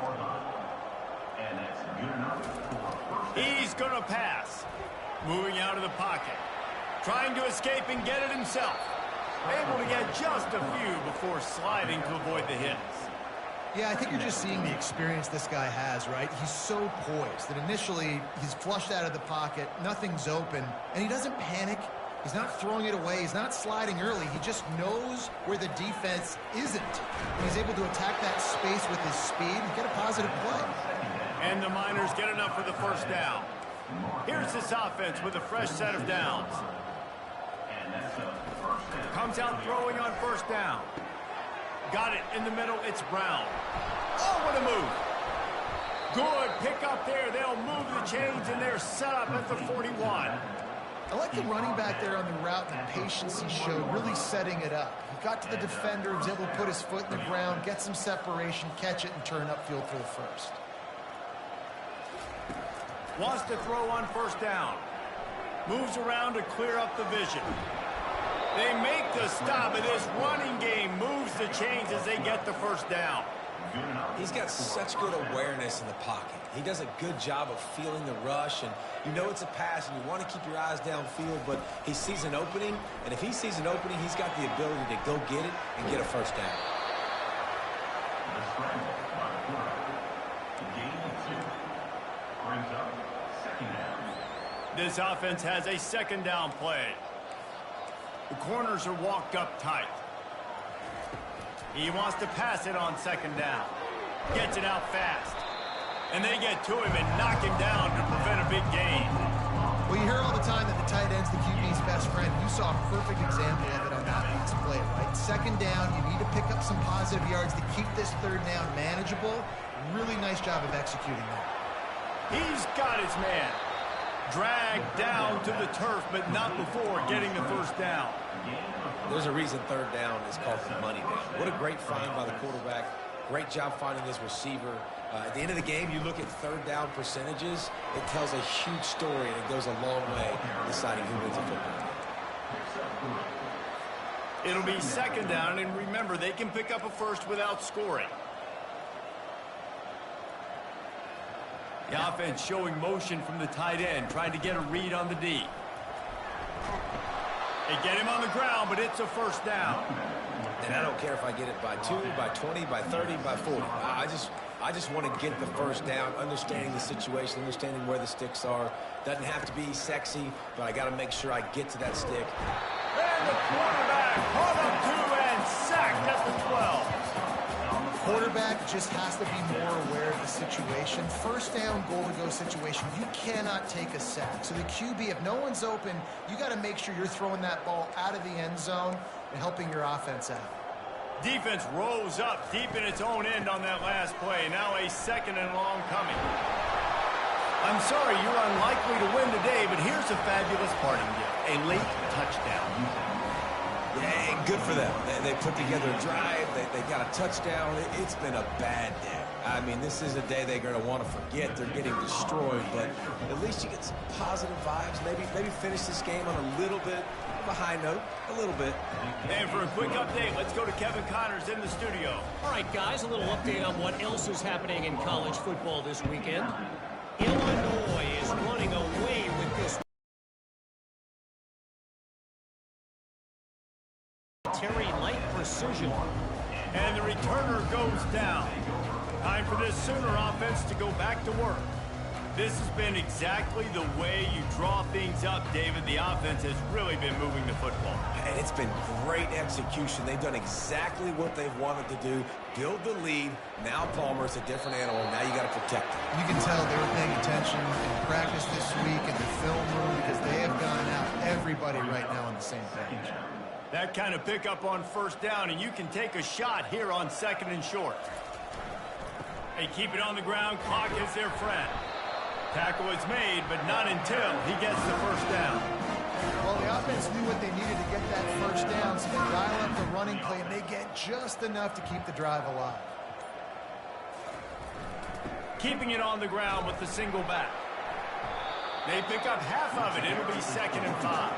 He's going to pass. Moving out of the pocket. Trying to escape and get it himself. Able to get just a few before sliding to avoid the hits. Yeah, I think you're just seeing the experience this guy has, right? He's so poised that initially he's flushed out of the pocket, nothing's open, and he doesn't panic. He's not throwing it away. He's not sliding early. He just knows where the defense isn't. And he's able to attack that space with his speed and get a positive play. And the Miners get enough for the 1st down. Here's this offense with a fresh set of downs. Comes out throwing on 1st down. Got it in the middle. It's Brown. Oh, what a move. Good pick up there. They'll move the chains, and they're set up at the 41. I like the running back there on the route and the patience he showed, really setting it up. He got to the defender, was able to put his foot in the ground, get some separation, catch it, and turn upfield for the 1st. Wants to throw on 1st down. Moves around to clear up the vision. They make the stop, and this running game moves the chains as they get the 1st down. He's got such good awareness in the pocket. He does a good job of feeling the rush, and you know it's a pass, and you want to keep your eyes downfield, but he sees an opening, and if he sees an opening, he's got the ability to go get it and get a first down. This offense has a second down play. The corners are walked up tight. He wants to pass it on second down. Gets it out fast. And they get to him and knock him down to prevent a big gain. Well, you hear all the time that the tight end's the QB's best friend. You saw a perfect example of it on that week's play, right? Second down, you need to pick up some positive yards to keep this third down manageable. Really nice job of executing that. He's got his man. Dragged down to the turf, but not before getting the first down. There's a reason third down is called the money down. What a great find by the quarterback. Great job finding his receiver. At the end of the game, you look at third down percentages. It tells a huge story, and it goes a long way in deciding who wins a football. It'll be second down, and remember, they can pick up a first without scoring. The offense showing motion from the tight end, trying to get a read on the D. They get him on the ground, but it's a first down. And I don't care if I get it by 2, by 20, by 30, by 40. I just want to get the first down, understanding the situation, understanding where the sticks are. Doesn't have to be sexy, but I got to make sure I get to that stick. And the quarterback hauled up to and sacked at the 12. Quarterback just has to be more aware of the situation. First down, goal-to-go situation, you cannot take a sack. So the QB, if no one's open, you got to make sure you're throwing that ball out of the end zone and helping your offense out. Defense rose up deep in its own end on that last play. Now a second and long coming. I'm sorry you're unlikely to win today, but here's a fabulous parting gift. A late touchdown. Yeah, good for them. They put together a drive. They got a touchdown. It's been a bad day. I mean, this is a day they're going to want to forget. They're getting destroyed, but at least you get some positive vibes. Maybe finish this game on a little bit of a high note, a little bit. And for a quick update, let's go to Kevin Connors in the studio. All right, guys, a little update on what else is happening in college football this weekend. Illinois is running away with this light precision. And the returner goes down. Time for this Sooner offense to go back to work. This has been exactly the way you draw things up, David. The offense has really been moving the football. And it's been great execution. They've done exactly what they've wanted to do. Build the lead. Now Palmer's a different animal. Now you got to protect him. You can tell they were paying attention in practice this week in the film room because they have gone out, everybody right now on the same page. That kind of pickup on first down, and you can take a shot here on second and short. They keep it on the ground. Clock is their friend. Tackle is made, but not until he gets the first down. Well, the offense knew what they needed to get that first down, so they dial up the running play, and they get just enough to keep the drive alive. Keeping it on the ground with the single back. They pick up half of it. It'll be 2nd and 5.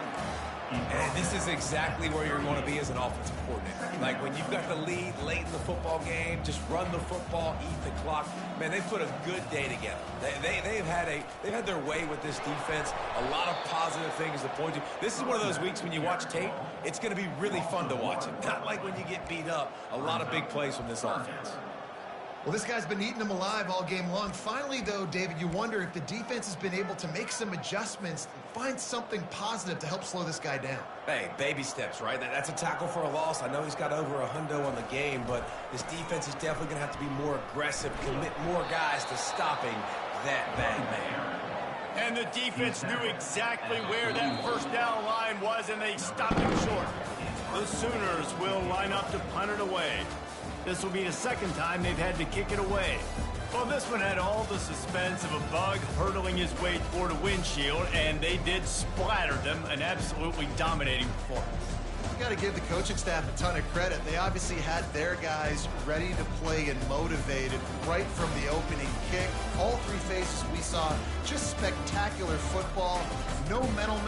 And this is exactly where you're going to be as an offensive coordinator. Like when you've got the lead late in the football game, just run the football, eat the clock. Man, they've put a good day together. They've had their way with this defense. A lot of positive things to point to. This is one of those weeks when you watch tape, it's going to be really fun to watch it. Not like when you get beat up. A lot of big plays from this offense. Well, this guy's been eating them alive all game long. Finally, though, David, you wonder if the defense has been able to make some adjustments, find something positive to help slow this guy down. Hey, baby steps, right? That's a tackle for a loss. I know he's got over a hundo on the game, but this defense is definitely going to have to be more aggressive, commit more guys to stopping that bad man. And the defense knew exactly where that first down line was, and they stopped him short. The Sooners will line up to punt it away. This will be the second time they've had to kick it away. Well, this one had all the suspense of a bug hurtling his way toward a windshield, and they did splatter them, an absolutely dominating performance. You got to give the coaching staff a ton of credit. They obviously had their guys ready to play and motivated right from the opening kick. All three phases we saw, just spectacular football, no mental...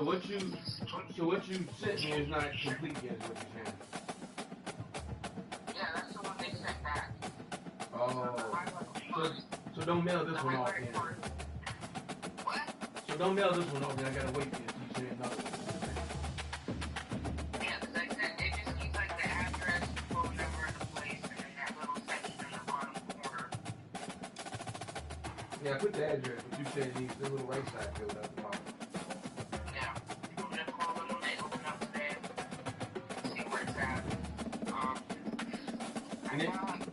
what you sent me is not complete yet, is what you're saying. Yeah, that's the one they sent back. Oh. So don't mail this one off then. What? So don't mail this one off then. I gotta wait till you send another one. Yeah, because like that, it just needs like the address, phone number, the place, and then that little section in the bottom corner. Yeah, I put the address, but you said it needs the little right side filled out the bottom. Yeah. I'm gonna call them when they open up today. See where it's at.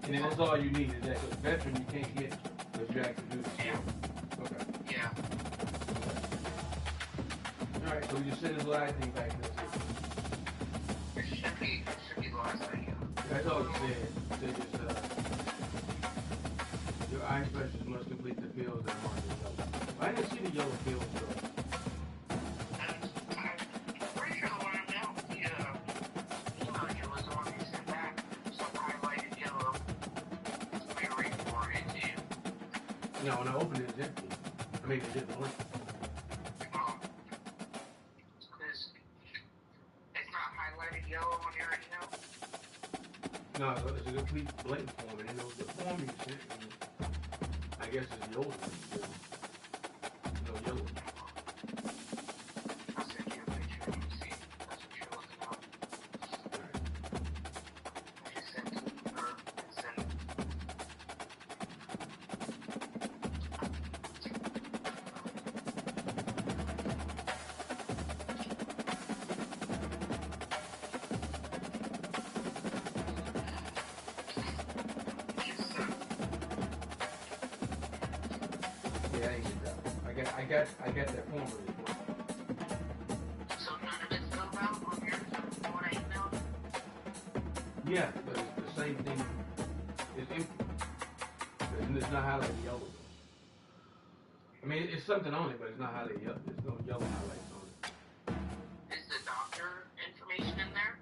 And then that's all you need is that. Because veteran you can't get because you actually do this. Yeah. Okay. Yeah. All right, so we just send this little thing back. That's it. It should be the last thing. That's all it said. It said just, your eye specialist must complete the fields that are marked in yellow. I didn't see the yellow fields though. I'm pretty sure the one I'm now, the email you was the one you sent back. Some highlighted yellow. We re-forwarded to you. No, when I opened it, it's empty. I mean, it didn't link. Because it's not highlighted yellow on your email. No, it's a complete blank form, and then there was the form you sent me. I guess it's the old one. No yellow. I'll send you a picture and you see. That's what you're looking at. Alright. I just sent it to her and sent it. Yeah, I ain't get that one. I got that form ready for it. So none of it's filled out on your one I emailed? Yeah, but it's the same thing. It's empty. And it's not highlighted yellow. I mean, it's something on it, but it's not highlighted yellow. There's no yellow highlights on it. Is the doctor information in there?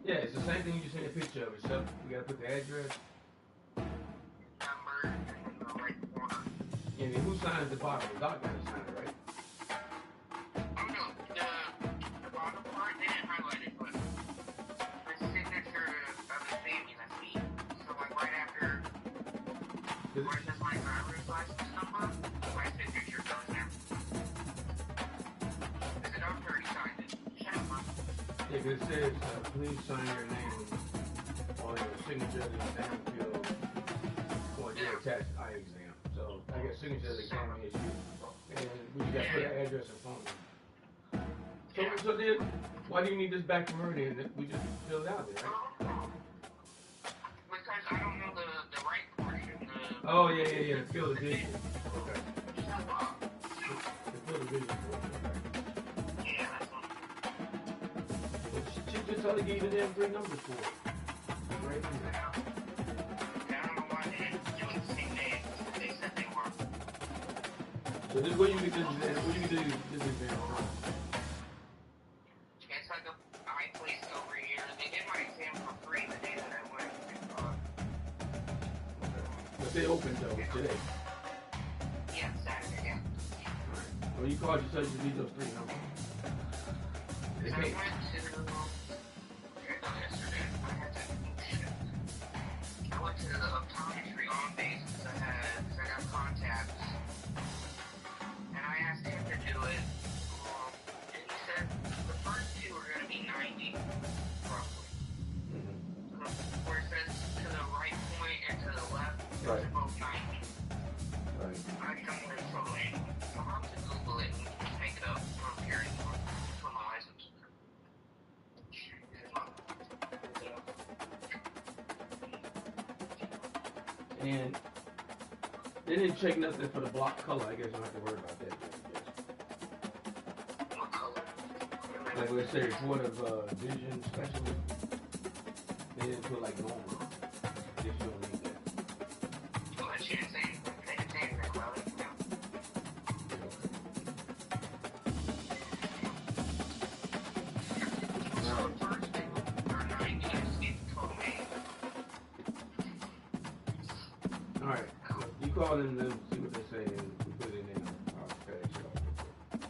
Yeah, it's the same thing you just sent a picture of, except you gotta put the address. Number and then the right corner. And then who signs the bottom? The doctor gotta sign it, right? Oh no, the bottom part, they didn't highlight it, but the signature of the baby, that's me. So like right after where it says my driver's license number, my signature goes there. Because the doctor already signed it. Shut up, Mom. Yeah, because it says, please sign your name or your signature in the exam field or your attached eye exam. So I guess signature of the exam is you. And we got to put an address and phone number. So then, why do you need this back from her then? We just filled it out there, right? Because I don't know the right portion. Oh, yeah. The field of vision. Okay. Shut up. The field of vision. Okay. Yeah, that's what. She just only gave you them 3 numbers for it. Right? Yeah, I don't know why they didn't do it the same day they said they were. So this is where you get this exam. What do you do this exam from? It's like a eye place over here. They did my exam for free the day that I went. But they opened though today. Yeah, Saturday, yeah. Alright. When you called, you said you need those 3 numbers. They I can't. went to yesterday. I had to shit. I went to the optometry on base because I got contacts. And I asked him to do it. And he said the first 2 are going to be 90, roughly. Where it says to the right point and to the left, Right. they're both 90. Right. I don't know the total angle. I'll have to Google it and make it up from here anymore for my license. And they didn't check nothing for the block color. I guess you don't have to worry about that. What color? Like let's say report of vision specialist. They didn't put like normal. I guess you don't need that. Well, she didn't say anything. They didn't say anything about it. No. So the first thing are 90. I just need the total angle. All right. You call them and see what they say, and we put it in. I'll FedEx it off.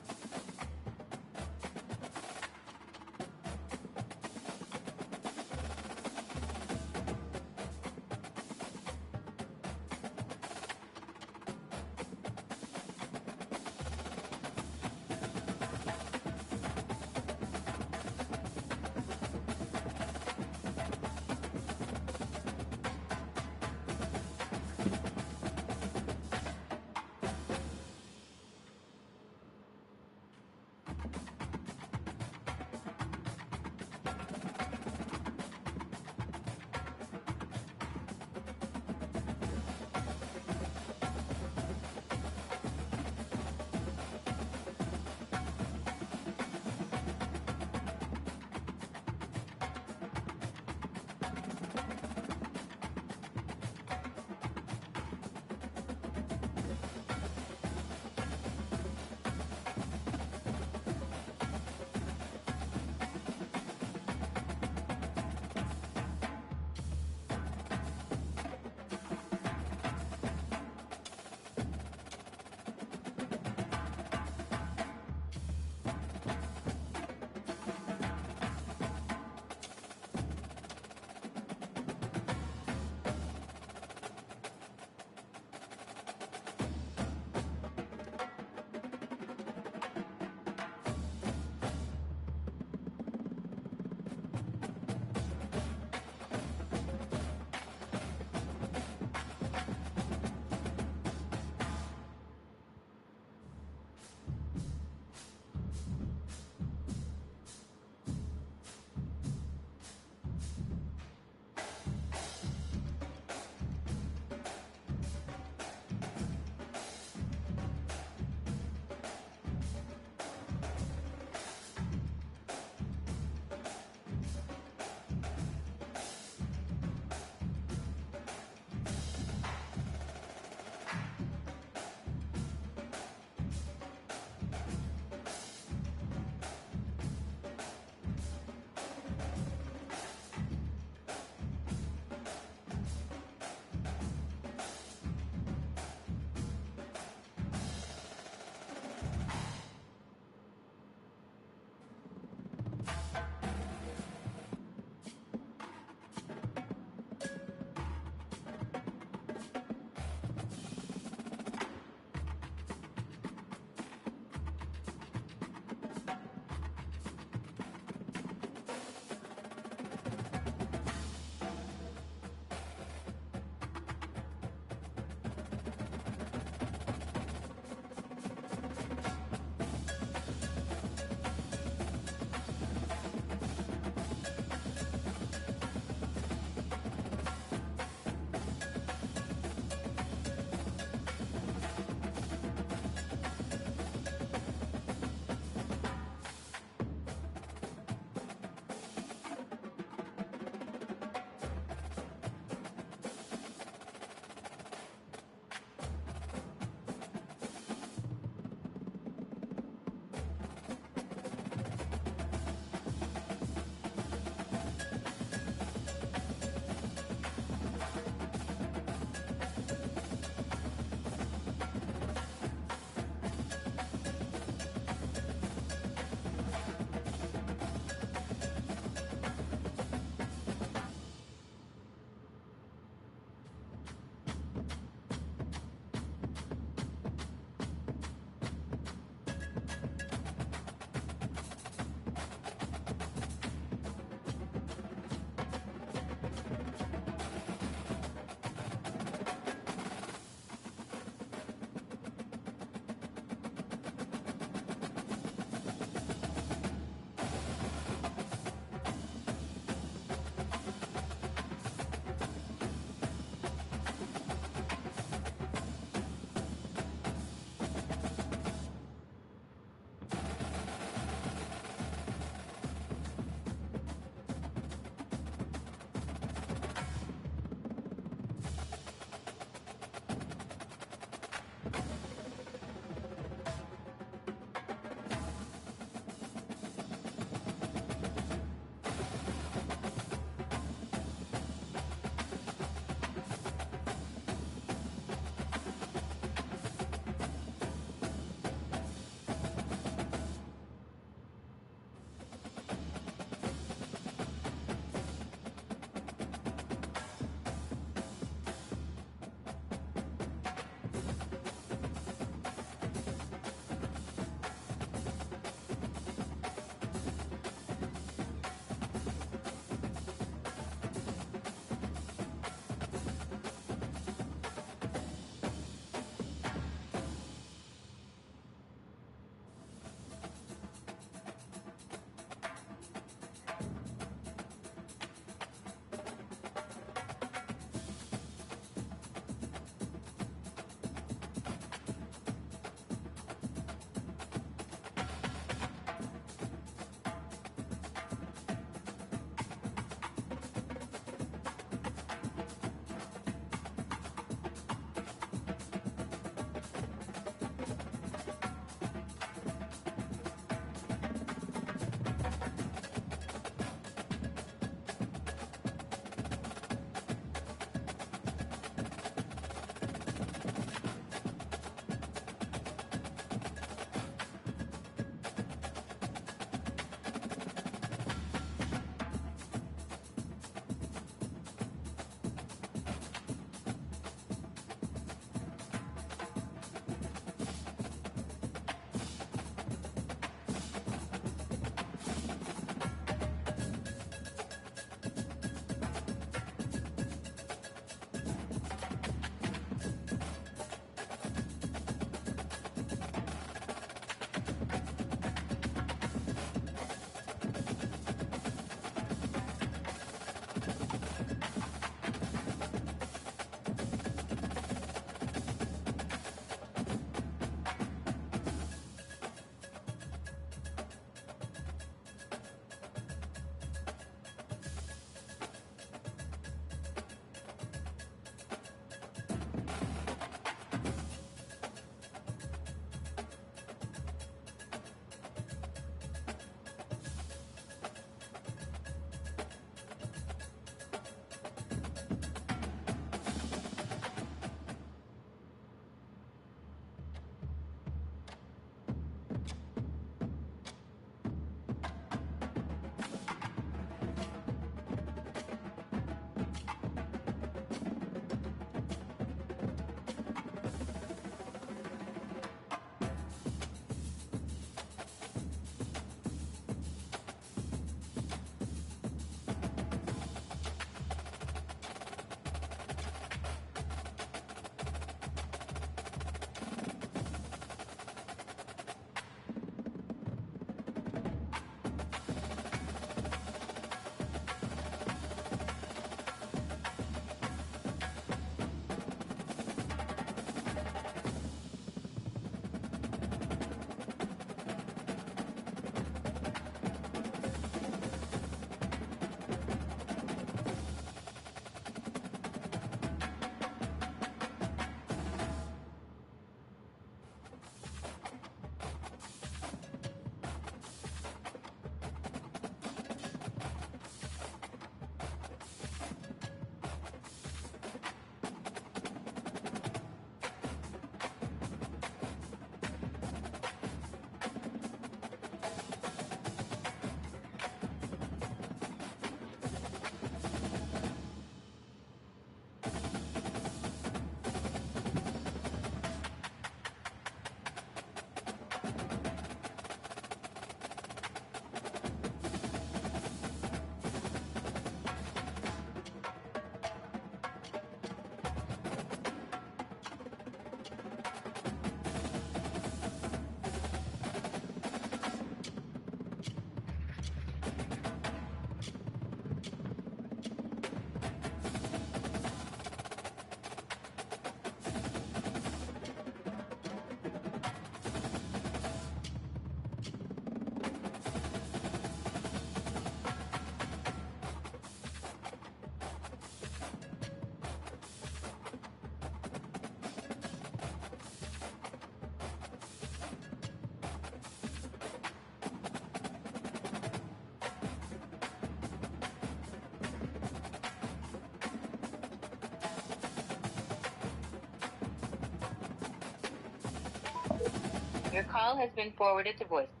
Your call has been forwarded to voice.